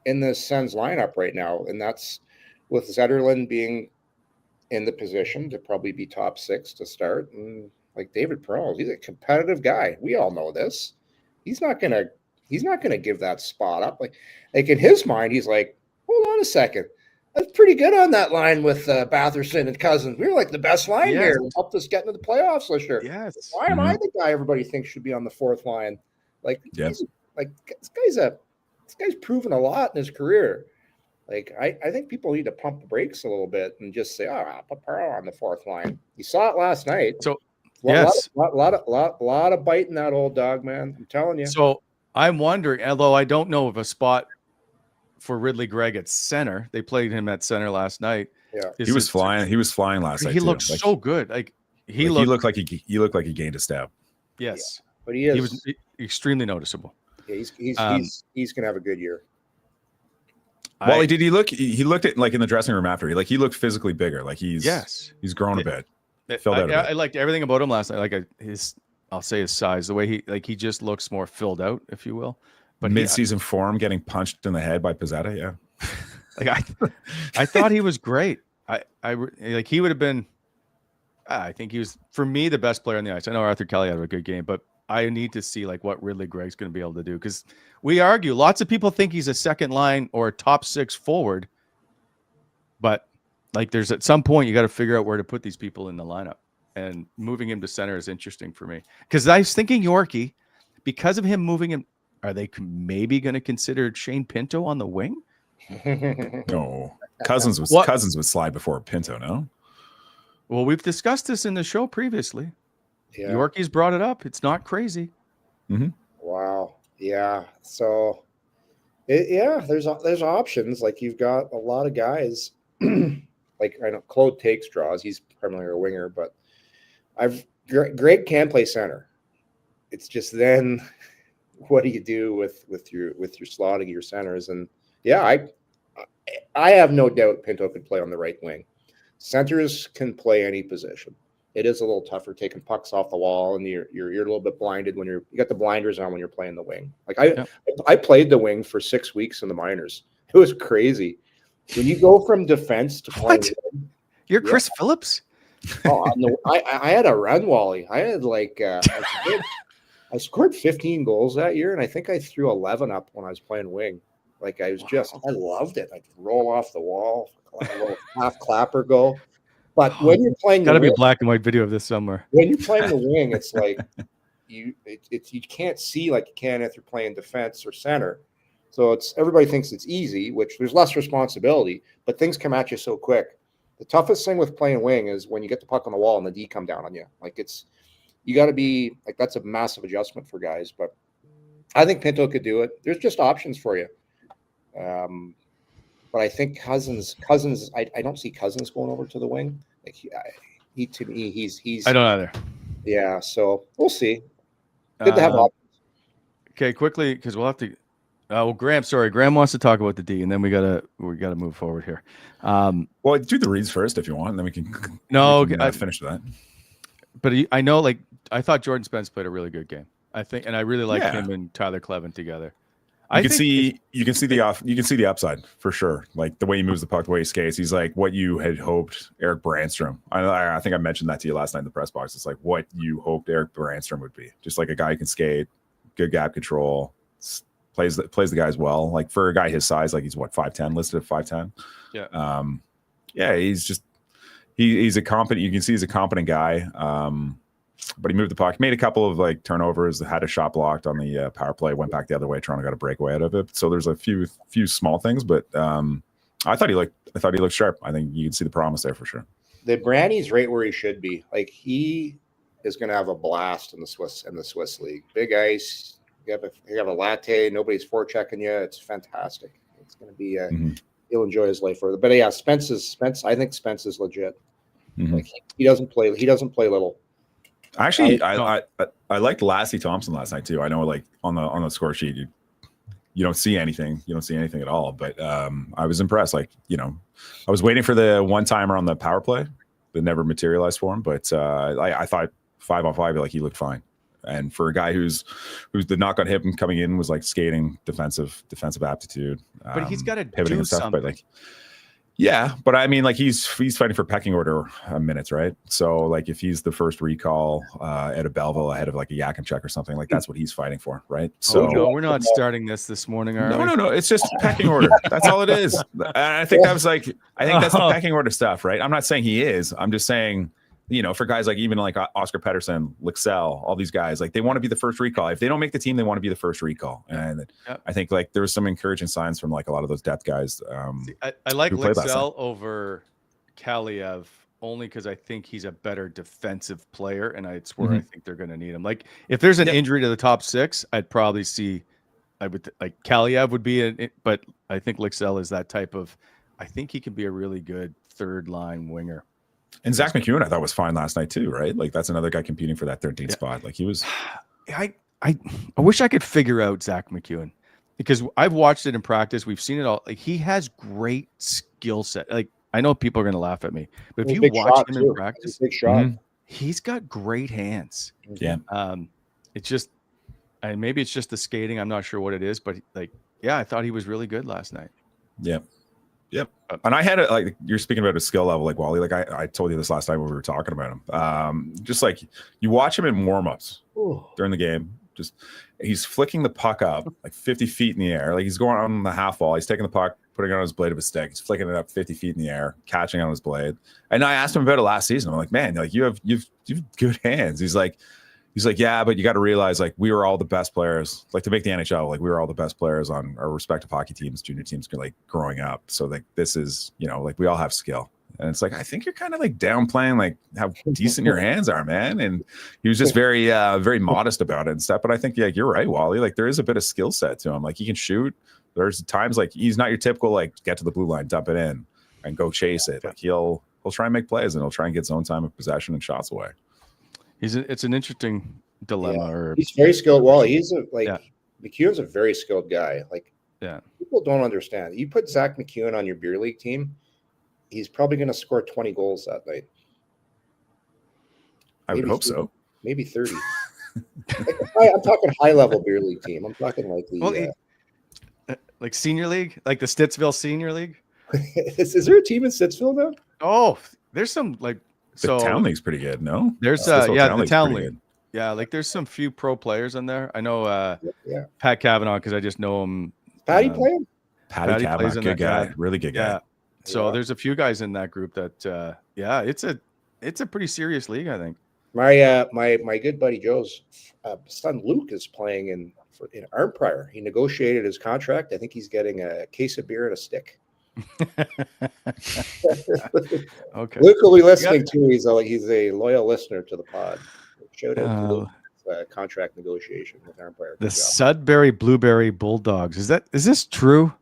in the Sens lineup right now. And that's with Zetterlund being in the position to probably be top 6 to start. And like David Perreault, he's a competitive guy. We all know this. He's not gonna give that spot up. Like in his mind, he's like, hold on a second. That's pretty good on that line with Batherson and Cousins. We were like the best line here. Helped us get into the playoffs this year. Yes. Why am I the guy everybody thinks should be on the fourth line? Like, this guy's proven a lot in his career. Like, I think people need to pump the brakes a little bit and just say, put Perreault on the fourth line. You saw it last night. So a lot of biting that old dog, man. I'm telling you. So I'm wondering, although I don't know of a spot for Ridley Gregg at center. They played him at center last night. Yeah, he was flying. He was flying last night. He looked so good. Like he looked like he gained a step. Yes, but he was extremely noticeable. Yeah, he's gonna have a good year. Wally, did he look? He looked at like in the dressing room after. He looked physically bigger. Like he's grown a bit. I liked everything about him last night. Like I'll say his size, the way he just looks more filled out, if you will. But mid-season form, getting punched in the head by Pizzetta, yeah. Like I thought he was great. Like he would have been. I think he was, for me, the best player on the ice. I know Arthur Kelly had a good game, but I need to see like what Ridley Gregg's going to be able to do, because we argue. Lots of people think he's a second line or a top 6 forward, but like there's at some point you got to figure out where to put these people in the lineup, and moving him to center is interesting for me, because I was thinking Yorkie, because of him moving him. Are they maybe going to consider Shane Pinto on the wing? No, Cousins would slide before Pinto. No. Well, we've discussed this in the show previously. Yeah. Yorkie's brought it up. It's not crazy. Mm-hmm. Wow. Yeah. So, there's options. Like you've got a lot of guys. Like I know Claude takes draws. He's primarily a winger, but Greg can play center. It's just then, what do you do with your slotting your centers? And I have no doubt Pinto could play on the right wing. Centers can play any position. It is a little tougher taking pucks off the wall, and you're a little bit blinded when you got the blinders on when you're playing the wing. Like I played the wing for 6 weeks in the minors. It was crazy. When you go from defense to playing wing, you're Chris Phillips. I had a run, Wally. I had like I scored 15 goals that year, and I think I threw 11 up when I was playing wing. Like I loved it. I'd roll off the wall, a little half clapper goal. But when you're playing, got to be a black and white video of this somewhere. When you're playing the wing, it's like you can't see like you can if you're playing defense or center. So everybody thinks it's easy, which there's less responsibility, but things come at you so quick. The toughest thing with playing wing is when you get the puck on the wall and the D come down on you. Like you got to be like, that's a massive adjustment for guys. But I think Pinto could do it. There's just options for you. But I think Cousins. I don't see Cousins going over to the wing. Like he to me, he's. I don't either. Yeah, so we'll see. Good to have options. Okay, quickly, because we'll have to. Graeme. Sorry, Graeme wants to talk about the D, and then we gotta move forward here. Well, do the reads first if you want, and then we can. Finish that. But I know, like, I thought Jordan Spence played a really good game. I think, and I really liked him and Tyler Clevin together. You can see the upside for sure. Like the way he moves the puck, the way he skates, he's like what you had hoped Eric Brandstrom. I think I mentioned that to you last night in the press box. It's like what you hoped Eric Brandstrom would be. Just like a guy who can skate, good gap control, plays the guys well. Like for a guy his size, like he's 5'10", listed at 5'10". Yeah. He's a competent. You can see he's a competent guy. But he moved the puck, made a couple of like turnovers, had a shot blocked on the power play, went back the other way. Toronto got a breakaway out of it. So there's a few small things, but I thought he looked sharp. I think you can see the promise there for sure. The Brandy's right where he should be. Like he is going to have a blast in the Swiss league. Big ice. You have a latte. Nobody's forechecking you. It's fantastic. It's going to be. He'll enjoy his life further. But yeah, Spence. I think Spence is legit. Mm-hmm. Like he doesn't play little. Actually, I liked Lassie Thompson last night too. I know, like on the score sheet, you don't see anything. You don't see anything at all. But I was impressed. Like, I was waiting for the one-timer on the power play that never materialized for him. But I thought 5-on-5, like he looked fine. And for a guy who's the knock on him coming in was like skating, defensive aptitude. But he's got to pivoting do and stuff. something. But like, yeah, but I mean, like he's fighting for pecking order minutes, right? So like if he's the first recall at a Belleville ahead of like a Yakinchuk or something, like that's what he's fighting for, right? So no, we're not starting this morning, are we? No. It's just pecking order. That's all it is. And I think that's the pecking order stuff, right? I'm not saying he is. I'm just saying, for guys like even like Oscar Pettersson, Lixell, all these guys, like they want to be the first recall. If they don't make the team, they want to be the first recall. And I think like there was some encouraging signs from like a lot of those depth guys. I like Lixell over Kaliev only because I think he's a better defensive player, and it's where I think they're going to need him. Like if there's an injury to the top six, I'd probably see. I would like Kaliev would be but I think Lixell is that type of. I think he can be a really good third line winger. And Zach McEwen, I thought was fine last night too, right? Like that's another guy competing for that 13th spot. Like he was. I wish I could figure out Zach McEwen because I've watched it in practice. We've seen it all. Like he has great skill set. Like I know people are going to laugh at me, but if you watch him in practice, big shot. He's got great hands. Yeah. It's just, and maybe it's just the skating. I'm not sure what it is, but like, yeah, I thought he was really good last night. Yeah. Yep. And I had it like you're speaking about a skill level like Wally. Like I told you this last time when we were talking about him. Just like you watch him in warmups during the game. Just he's flicking the puck up like 50 feet in the air. Like he's going on the half wall. He's taking the puck, putting it on his blade of his stick. He's flicking it up 50 feet in the air, catching on his blade. And I asked him about it last season. I'm like, man, like you've good hands. He's like, yeah, but you got to realize like we were all the best players. Like to make the NHL, like we were all the best players on our respective hockey teams, junior teams, like growing up. So like this is, like we all have skill. And it's like I think you're kind of like downplaying like how decent your hands are, man. And he was just very, very modest about it and stuff. But I think you're right, Wally. Like there is a bit of skill set to him. Like he can shoot. There's times like he's not your typical like get to the blue line, dump it in, and go chase it. Like he'll try and make plays and he'll try and get zone time of possession and shots away. It's an interesting dilemma. Yeah. He's very skilled. Well, McEwen's a very skilled guy. Like people don't understand. You put Zach McEwen on your beer league team, he's probably going to score 20 goals that night. I would hope so. Maybe 30. I'm talking high-level beer league team. I'm talking like the like senior league, like the Stittsville Senior League. Is there a team in Stittsville now? Oh, there's some like the town league's pretty good. No, there's the town league. Yeah, like there's some few pro players in there. I know Pat Cavanaugh because I just know him. Patty playing? Patty Cavanaugh, good guy, really good guy. So there's a few guys in that group that it's a pretty serious league, I think. My good buddy Joe's son Luke is playing in Arnprior. He negotiated his contract. I think he's getting a case of beer and a stick. Okay. Luke will be listening too. He's a loyal listener to the pod. Shout out to Luke. Contract negotiation with Arnprior. The Sudbury Blueberry Bulldogs. Is this true?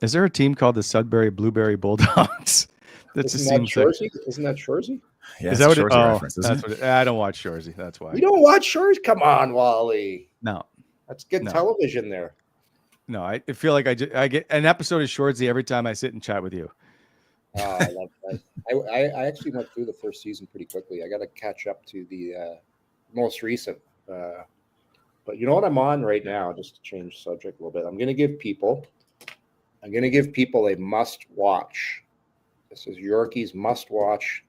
Is there a team called the Sudbury Blueberry Bulldogs? Isn't that Shorzy? Yeah, is that what reference, that's what I don't watch Shorzy. That's why. You don't watch Shorzy? Come on, Wally. No. That's good television there. No, I feel like I get an episode of Shorzy every time I sit and chat with you. I love that. I actually went through the first season pretty quickly. I got to catch up to the most recent. But you know what I'm on right now, just to change subject a little bit. I'm going to give people a must-watch. This is Yorkie's must-watch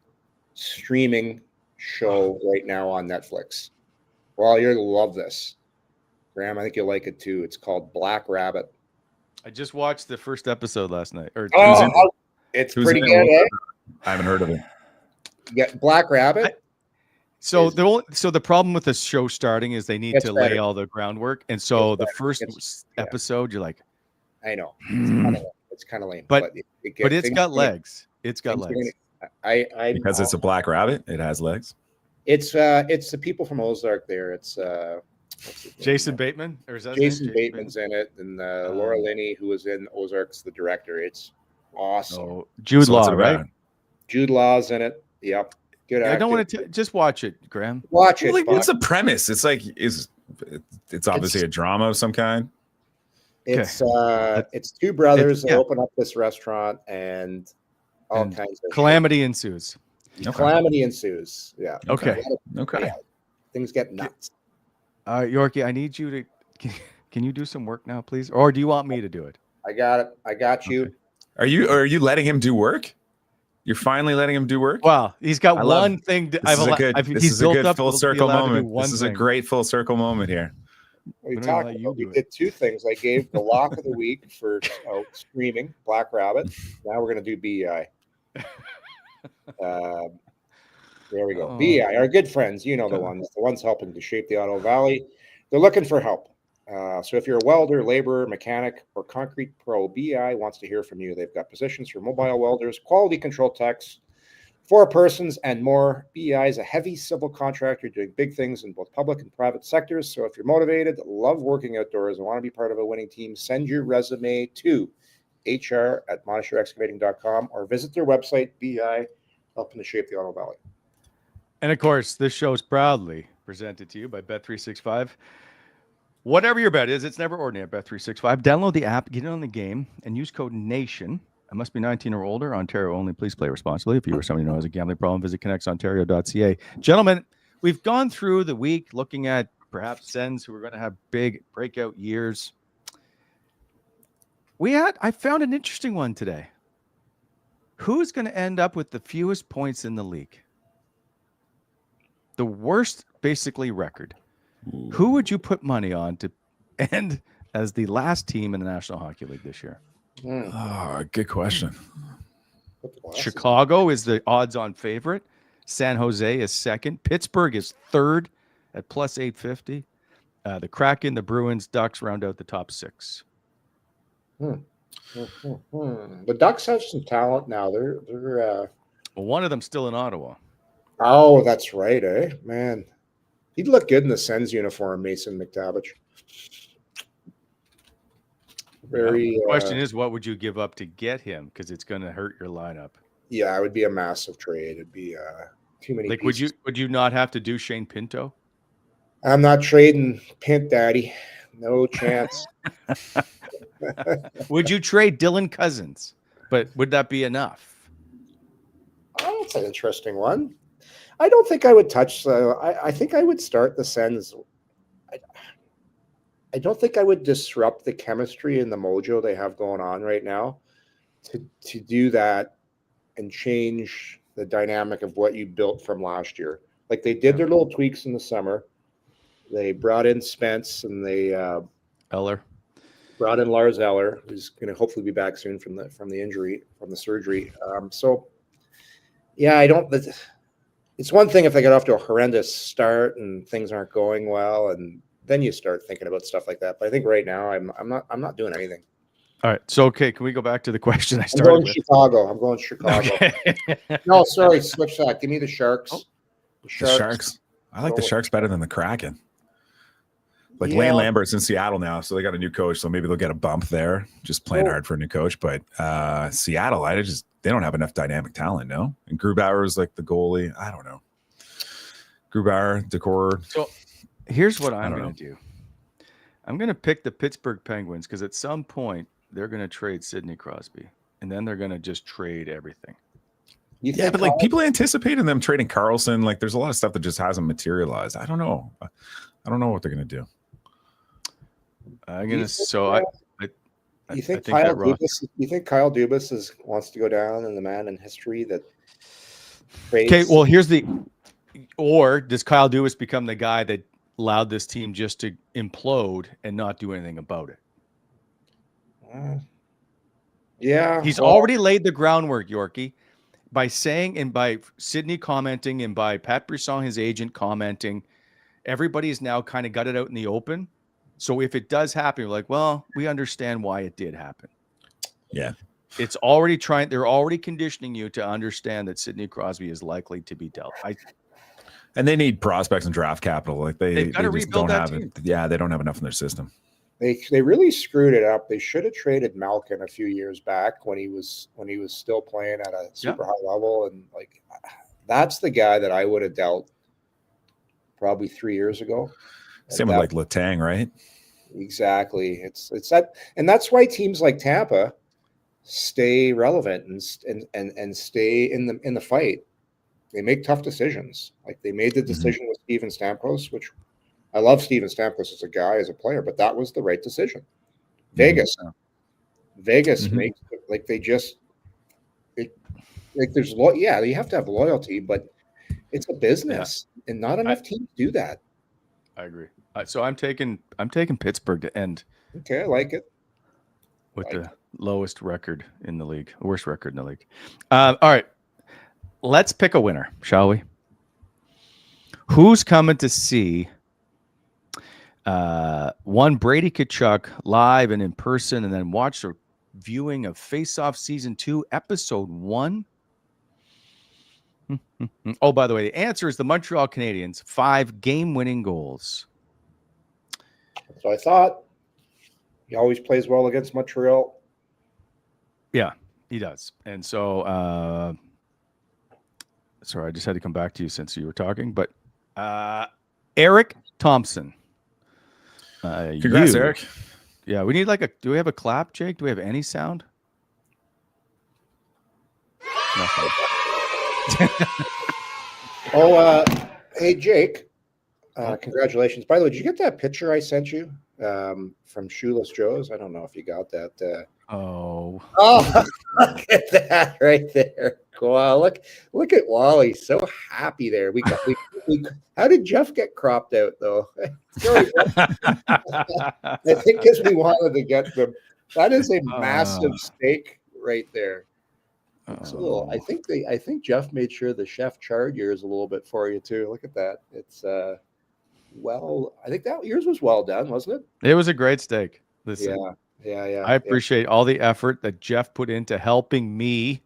streaming show right now on Netflix. Well, you're going to love this. Graeme, I think you'll like it too. It's called Black Rabbit. I just watched the first episode last night. It's pretty good, eh? I haven't heard of it. Yeah, Black Rabbit. The problem with the show starting is they need to lay all the groundwork, and so the first episode, you're like, I know it's kind of lame, but it's got legs. It's got legs. Because it's a black rabbit, it has legs. It's the people from Ozark there. It's Jason Bateman, or is that Jason Bateman's in it, and Laura Linney, who was in Ozark's the director. It's awesome. Jude Law, right? Jude Law's in it. Yep. Good I don't acting. want to just watch it, Graeme. Watch it. Well, like, Fox. what's the premise? It's like it's obviously a drama of some kind. It's two brothers that open up this restaurant and all kinds of calamity ensues. Okay. Calamity ensues. Yeah. Okay. Okay. Yeah. Things get nuts. Yorkie, I need you to. Can you do some work now, please? Or do you want me to do it? I got it. I got you. Okay. Are you letting him do work? You're finally letting him do work? Well, he's got one thing. This is a good full circle moment. This is a great full circle moment here. We did two things. I gave the lock of the week for streaming Black Rabbit. Now we're going to do BEI. There we go. BEI, our good friends, the ones helping to shape the Ottawa Valley. They're looking for help. So if you're a welder, laborer, mechanic, or concrete pro, BEI wants to hear from you. They've got positions for mobile welders, quality control techs, 4 persons, and more. BEI is a heavy civil contractor doing big things in both public and private sectors. So if you're motivated, love working outdoors, and want to be part of a winning team, send your resume to hr@monasherexcavating.com or visit their website, BEI, helping to shape the Ottawa Valley. And of course, this show is proudly presented to you by Bet365. Whatever your bet is, it's never ordinary at Bet365. Download the app, get in on the game, and use code NATION. It must be 19 or older. Ontario only. Please play responsibly. If you or somebody who has a gambling problem, visit connectsontario.ca. Gentlemen, we've gone through the week looking at perhaps Sens who are going to have big breakout years. I found an interesting one today. Who's going to end up with the fewest points in the league? The worst, basically, record. Ooh. Who would you put money on to end as the last team in the National Hockey League this year? Oh, good question. Chicago is the odds-on favorite. San Jose is second. Pittsburgh is third at plus 850. The Kraken, the Bruins, Ducks round out the top 6. The Ducks have some talent now. They're well, one of them's still in Ottawa. Oh, that's right, eh? Man. He'd look good in the Sens uniform, Mason McTavish. The question is, what would you give up to get him? Because it's going to hurt your lineup. Yeah, it would be a massive trade. It'd be too many. Like, pieces. would you not have to do Shane Pinto? I'm not trading Pint, Daddy. No chance. Would you trade Dylan Cousins? But would that be enough? Oh, that's an interesting one. I don't think I would touch. I think I would start the Sens. I don't think I would disrupt the chemistry and the mojo they have going on right now to do that and change the dynamic of what you built from last year. Like they did their little tweaks in the summer. They brought in Spence and they brought in Lars Eller, who's going to hopefully be back soon from the surgery. I don't. It's one thing if they get off to a horrendous start and things aren't going well, and then you start thinking about stuff like that. But I think right now I'm not doing anything. All right. So okay, can we go back to the question I started with? I'm going Chicago. Okay. No, sorry, switch that. Give me the Sharks. Oh, the Sharks. I like the Sharks better than the Kraken. Like Lane Lambert's in Seattle now, so they got a new coach, so maybe they'll get a bump there. Just playing hard for a new coach. But Seattle, they don't have enough dynamic talent, no? And Grubauer is like the goalie. I don't know. Grubauer, Decor. So here's what I'm going to do. I'm going to pick the Pittsburgh Penguins because at some point they're going to trade Sidney Crosby, and then they're going to just trade everything. Yeah, but like people anticipating them trading Carlson. Like there's a lot of stuff that just hasn't materialized. I don't know. I don't know what they're going to do. You think Kyle Dubas wants to go down in the man in history that trades? Okay, well, or does Kyle Dubas become the guy that allowed this team just to implode and not do anything about it? He's already laid the groundwork, Yorkie, by saying and by Sidney commenting and by Pat Brisson, his agent, commenting. Everybody's now kind of got it out in the open. So if it does happen, you're like, well, we understand why it did happen. Yeah. It's already they're already conditioning you to understand that Sidney Crosby is likely to be dealt. And they need prospects and draft capital. Like they just don't have it. Yeah, they don't have enough in their system. They really screwed it up. They should have traded Malkin a few years back when he was still playing at a super high level, and like That's the guy that I would have dealt probably 3 years ago. Same with like Letang, right? Exactly. It's that, and that's why teams like Tampa stay relevant and stay in the fight. They make tough decisions. Like they made the decision with Steven Stamkos, which I love Steven Stamkos as a guy, as a player, but that was the right decision. Vegas makes like they just like there's yeah, you have to have loyalty, but it's a business, and not enough teams do that. I agree. So I'm taking Pittsburgh to end. Okay, I like it. With the lowest record in the league, worst record in the league. All right, let's pick a winner, shall we? Who's coming to see one Brady Tkachuk live and in person, and then watch a viewing of Face Off Season 2, Episode 1? Oh, by the way, the answer is the Montreal Canadiens, 5 game-winning goals. That's what I thought. He always plays well against Montreal. Yeah, he does. And so, sorry, I just had to come back to you since you were talking, but Eric Thompson. Congrats, Eric. Yeah, we need do we have a clap, Jake? Do we have any sound? Nothing. Hey, Jake. Congratulations. By the way, did you get that picture I sent you from Shoeless Joe's? I don't know if you got that. Oh, look at that right there. Wow, look at Wally. So happy there. We how did Jeff get cropped out though? I think because we wanted to get them. That is a massive steak right there. I think Jeff made sure the chef charred yours a little bit for you too. Look at that. It's I think that yours was well done, wasn't it? it was a great steak. Listen, yeah. I appreciate all the effort that Jeff put into helping me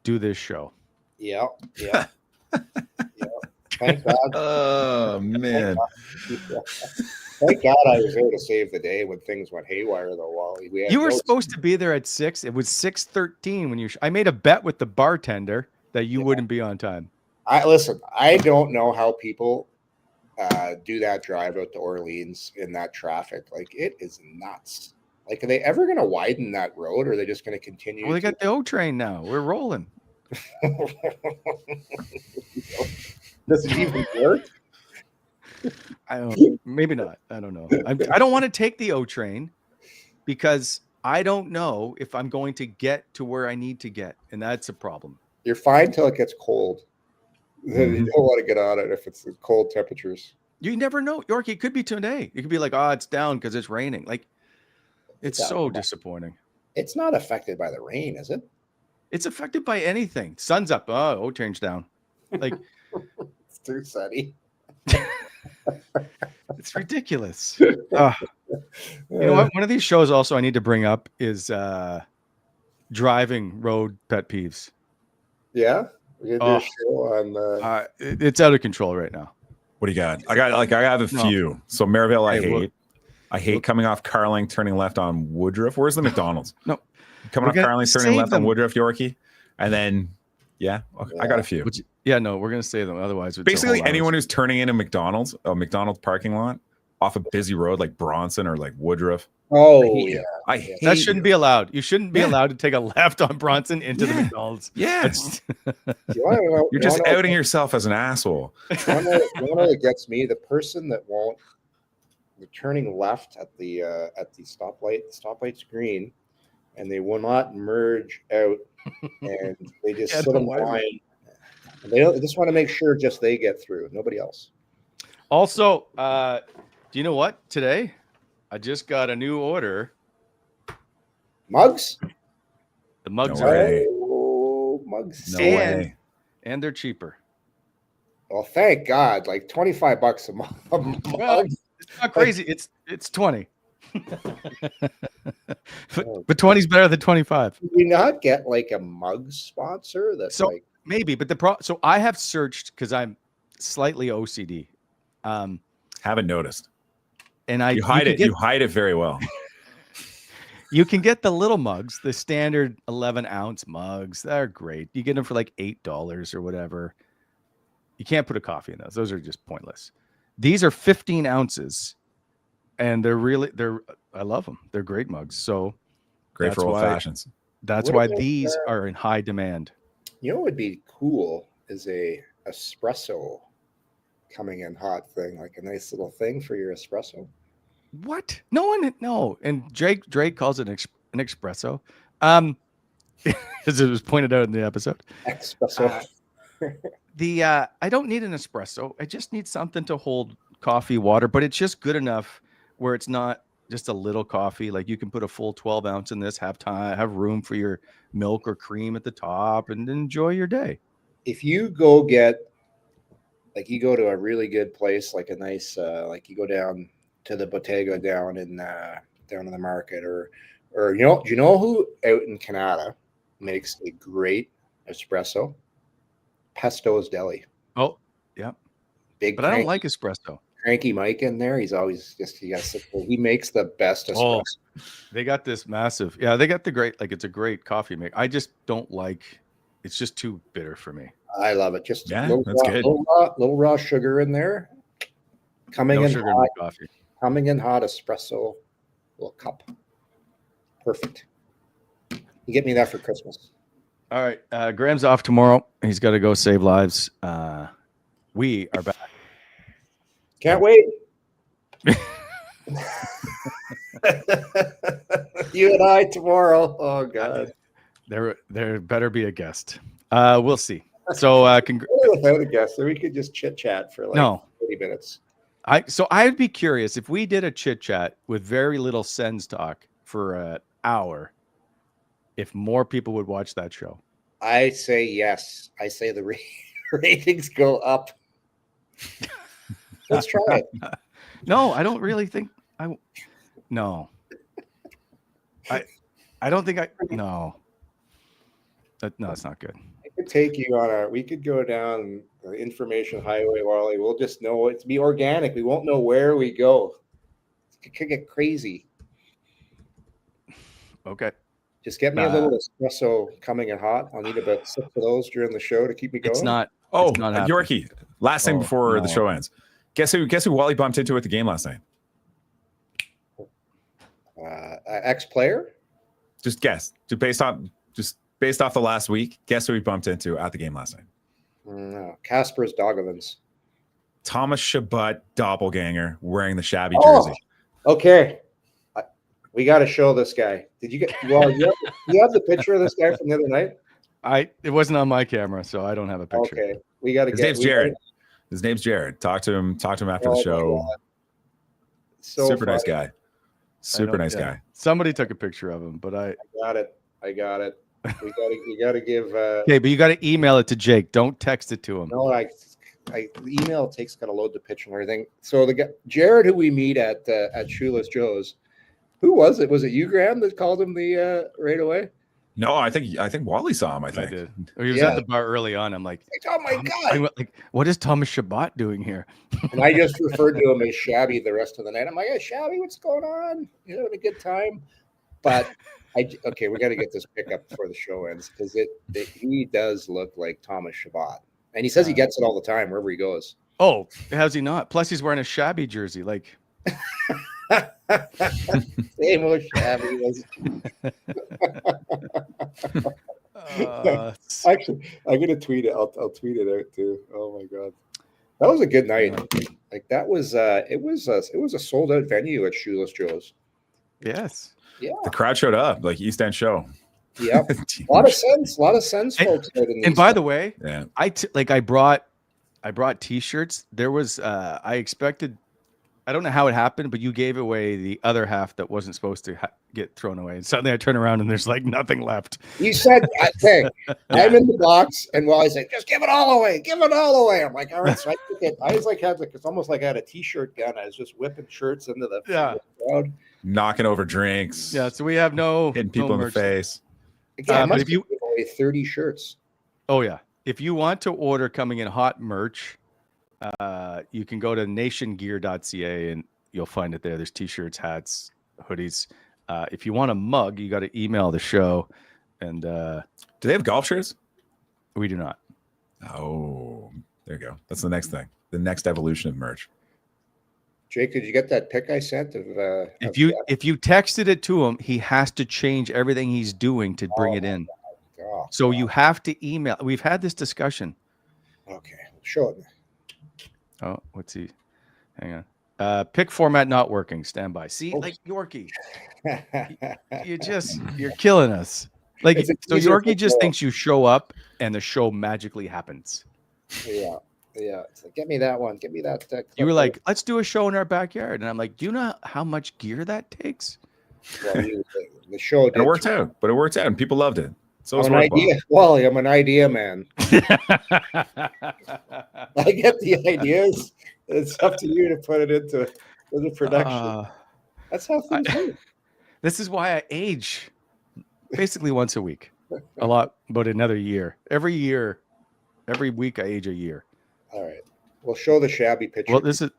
do this show. Yeah. Thank God. Oh man. Thank God I was there to save the day when things went haywire, though, Wally. You were supposed to be there at 6. It was 6:13 when I made a bet with the bartender that you wouldn't be on time. Listen, I don't know how people do that drive out to Orleans in that traffic. Like, it is nuts. Like, are they ever going to widen that road, or are they just going to continue? Well, they got the O train now. We're rolling. Does it even work? Maybe not. I don't know. I don't want to take the O train because I don't know if I'm going to get to where I need to get, and that's a problem. You're fine till it gets cold. Then you don't want to get on it if it's cold temperatures. You never know, Yorkie. It could be today. It could be like, it's down because it's raining. Like, it's so disappointing. It's not affected by the rain, is it? It's affected by anything. Sun's up. O train's down. Like, it's too sunny. It's ridiculous. You know what? One of these shows also I need to bring up is driving road pet peeves. Yeah, we're gonna do a show on. It's out of control right now. What do you got? I have a few. So Maryville, I hate coming off Carling, turning left on Woodruff. Where's the McDonald's? No, coming off Carling, turning left on Woodruff, Yorkie, and then I got a few. We're gonna save them. Otherwise, basically anyone who's turning in a McDonald's parking lot off a busy road like Bronson or like Woodruff. Oh, I hate that shouldn't be allowed. You shouldn't be allowed to take a left on Bronson into the McDonald's. Yeah. You're just outing yourself as an asshole. You know that gets me? The person that won't. They're turning left at the stoplight. The stoplight's green, and they will not merge out, and they just sit in line. They just want to make sure just they get through, nobody else. Also, do you know what? Today, I just got a new order. Mugs? The mugs are mugs. No way. And they're cheaper. Well, thank God. Like $25 a mug. Well, it's not crazy. It's 20. but 20 is better than 25. Do you not get like a mug sponsor? That's like maybe, but so I have searched because I'm slightly OCD. Haven't noticed. And you hide it very well. You can get the little mugs, the standard 11-ounce mugs. They're great. You get them for like $8 or whatever. You can't put a coffee in those. Those are just pointless. These are 15 ounces, and I love them. They're great mugs. So Great for old fashions. That's What why about, these are in high demand. You know what would be cool is a espresso coming in hot thing, like a nice little thing for your espresso. What? No. And Drake calls it an espresso. As it was pointed out in the episode. Espresso. I don't need an espresso. I just need something to hold coffee, water, but it's just good enough where it's not just a little coffee. Like you can put a full 12 ounce in this, have room for your milk or cream at the top, and enjoy your day. If you go you go to a really good place, like a nice, like you go down to the Bottega down in the market, or do you know who out in Canada makes a great espresso? Pesto's Deli. Oh, yeah. But I don't like espresso. Cranky Mike in there. He's always he makes the best espresso. Oh, they got this massive. Yeah, they got the great, like it's a great coffee maker. I just don't like, it's just too bitter for me. I love it. Just that's good. Little raw sugar in there. Coming in coffee. Coming in hot espresso, little cup. Perfect. You get me that for Christmas. All right. Graham's off tomorrow. He's got to go save lives. We are back. Can't wait. You and I tomorrow. Oh God. There better be a guest. We'll see. So without a guest, so we could just chit chat for 30 minutes. I'd be curious if we did a chit chat with very little Sens talk for an hour, if more people would watch that show. I say yes. I say the ratings go up. Let's try it. No, I don't really think no. I don't think no. No, it's not good. I could take you on we could go down the information highway, Wally. We'll just know it's be organic. We won't know where we go. It could get crazy. Okay. Just get me a little espresso coming in hot. I'll need about 6 of those during the show to keep me going. It's not. Yorkie. Last thing before the show ends. Guess who Wally bumped into at the game last night? Ex-player? Just guess. Based off the last week, guess who we bumped into at the game last night? No. Kasper's Dogovans. Thomas Chabot Doppelganger wearing the shabby jersey. Okay. We got to show this guy. Did you get? Well, you have the picture of this guy from the other night. It wasn't on my camera, so I don't have a picture. Okay, we got to. His name's Jared. His name's Jared. Talk to him after the show. Super nice guy. Super nice guy. Somebody took a picture of him, but I got it. We got to give. Okay, but you got to email it to Jake. Don't text it to him. No, the email got to load the picture and everything. So the guy Jared, who we meet at Shoeless Joe's. Who was it? Was it you, Graeme, that called him the right away? No, I think Wally saw him. I think did. He was at the bar early on. I'm like, oh my God! What is Thomas Chabot doing here? And I just referred to him as Shabby the rest of the night. I'm like, hey, Shabby, what's going on? You having a good time? But we got to get this pickup before the show ends because he does look like Thomas Chabot, and he says he gets it all the time wherever he goes. Oh, has he not? Plus, he's wearing a shabby jersey, like. Same old shabby. Actually, I'm gonna tweet it. I'll tweet it out too. Oh my God, that was a good night. Like that was it was a sold out venue at Shoeless Joe's. Yes. Yeah. The crowd showed up, like East End show. Yeah. a lot of Sens folks. And by the way, yeah, I brought T-shirts. There was I expected. I don't know how it happened, but you gave away the other half that wasn't supposed to get thrown away. And suddenly I turn around and there's like nothing left. You said, hey, I'm in the box. And Wally said, just give it all away. Give it all away. I'm like, all right. So I took it. I was like, it's almost like I had a T-shirt gun. I was just whipping shirts into the crowd. Knocking over drinks. Yeah. So we have hitting people in the face. Again, but if you give away 30 shirts. Oh, yeah. If you want to order coming in hot merch, you can go to nationgear.ca and you'll find it there. There's T-shirts, hats, hoodies. If you want a mug, you got to email the show. And Do they have golf shirts? we do not. Oh, there you go. That's the next thing. The next evolution of merch. Jake, did you get that pic I sent of If you texted it to him, he has to change everything he's doing to bring it in. Oh, So you have to email. We've had this discussion. okay, show it. Oh, what's he? Hang on. Pick format not working. Stand by. See, like Yorkie, you're killing us. Like, It's a so teaser Yorkie for just goal. thinks you show up and the show magically happens. Yeah. It's like, get me that one. Get me that. You were like, let's do a show in our backyard. And I'm like, do you know how much gear that takes? well, the show And did. it worked out, but it worked out, and people loved it. So it's I'm an idea, Wally. I'm an idea man. I get the ideas. It's up to you to put it into the production. That's how things work. This is why I age basically once a week. A lot, but another year. Every week I age a year. All right. We'll show the shabby picture. Well, this is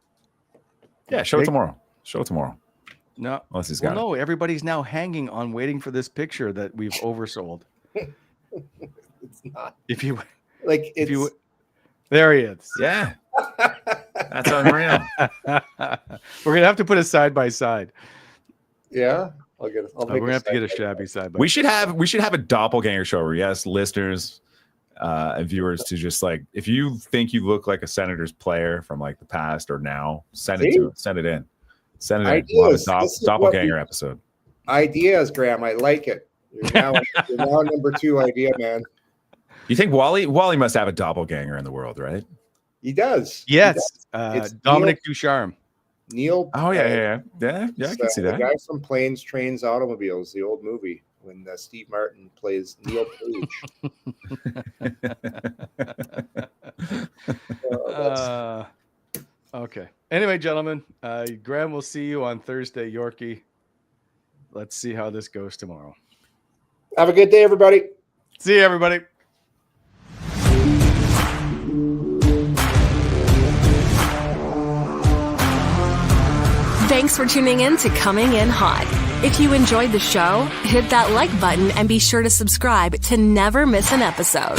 show it tomorrow. Show it tomorrow. no. Unless he's got No, everybody's now hanging on waiting for this picture that we've oversold. It's not If you like if it's. you there he is. Yeah. That's unreal. We're gonna have to put a side by side. Yeah. I'll get. I'll We're make gonna have to get a side- shabby side by We should have a doppelganger show where yes, listeners and viewers to just like if you think you look like a Senators player from like the past or now, send it in. Send it in. We'll have Ideas. a This is what doppelganger we- episode. Ideas, Graeme. I like it. You're now number 2 idea man. You think Wally must have a doppelganger in the world, right? He does. Yes, It's Dominic Ducharme. Neil. Oh yeah. I it's, can see the that. guy from Planes, Trains, Automobiles, the old movie when Steve Martin plays Neil Page. Okay. Anyway, gentlemen, Graeme will see you on Thursday, Yorkie. Let's see how this goes tomorrow. Have a good day, everybody. See you, everybody. Thanks for tuning in to Coming In Hot. If you enjoyed the show, hit that like button and be sure to subscribe to never miss an episode.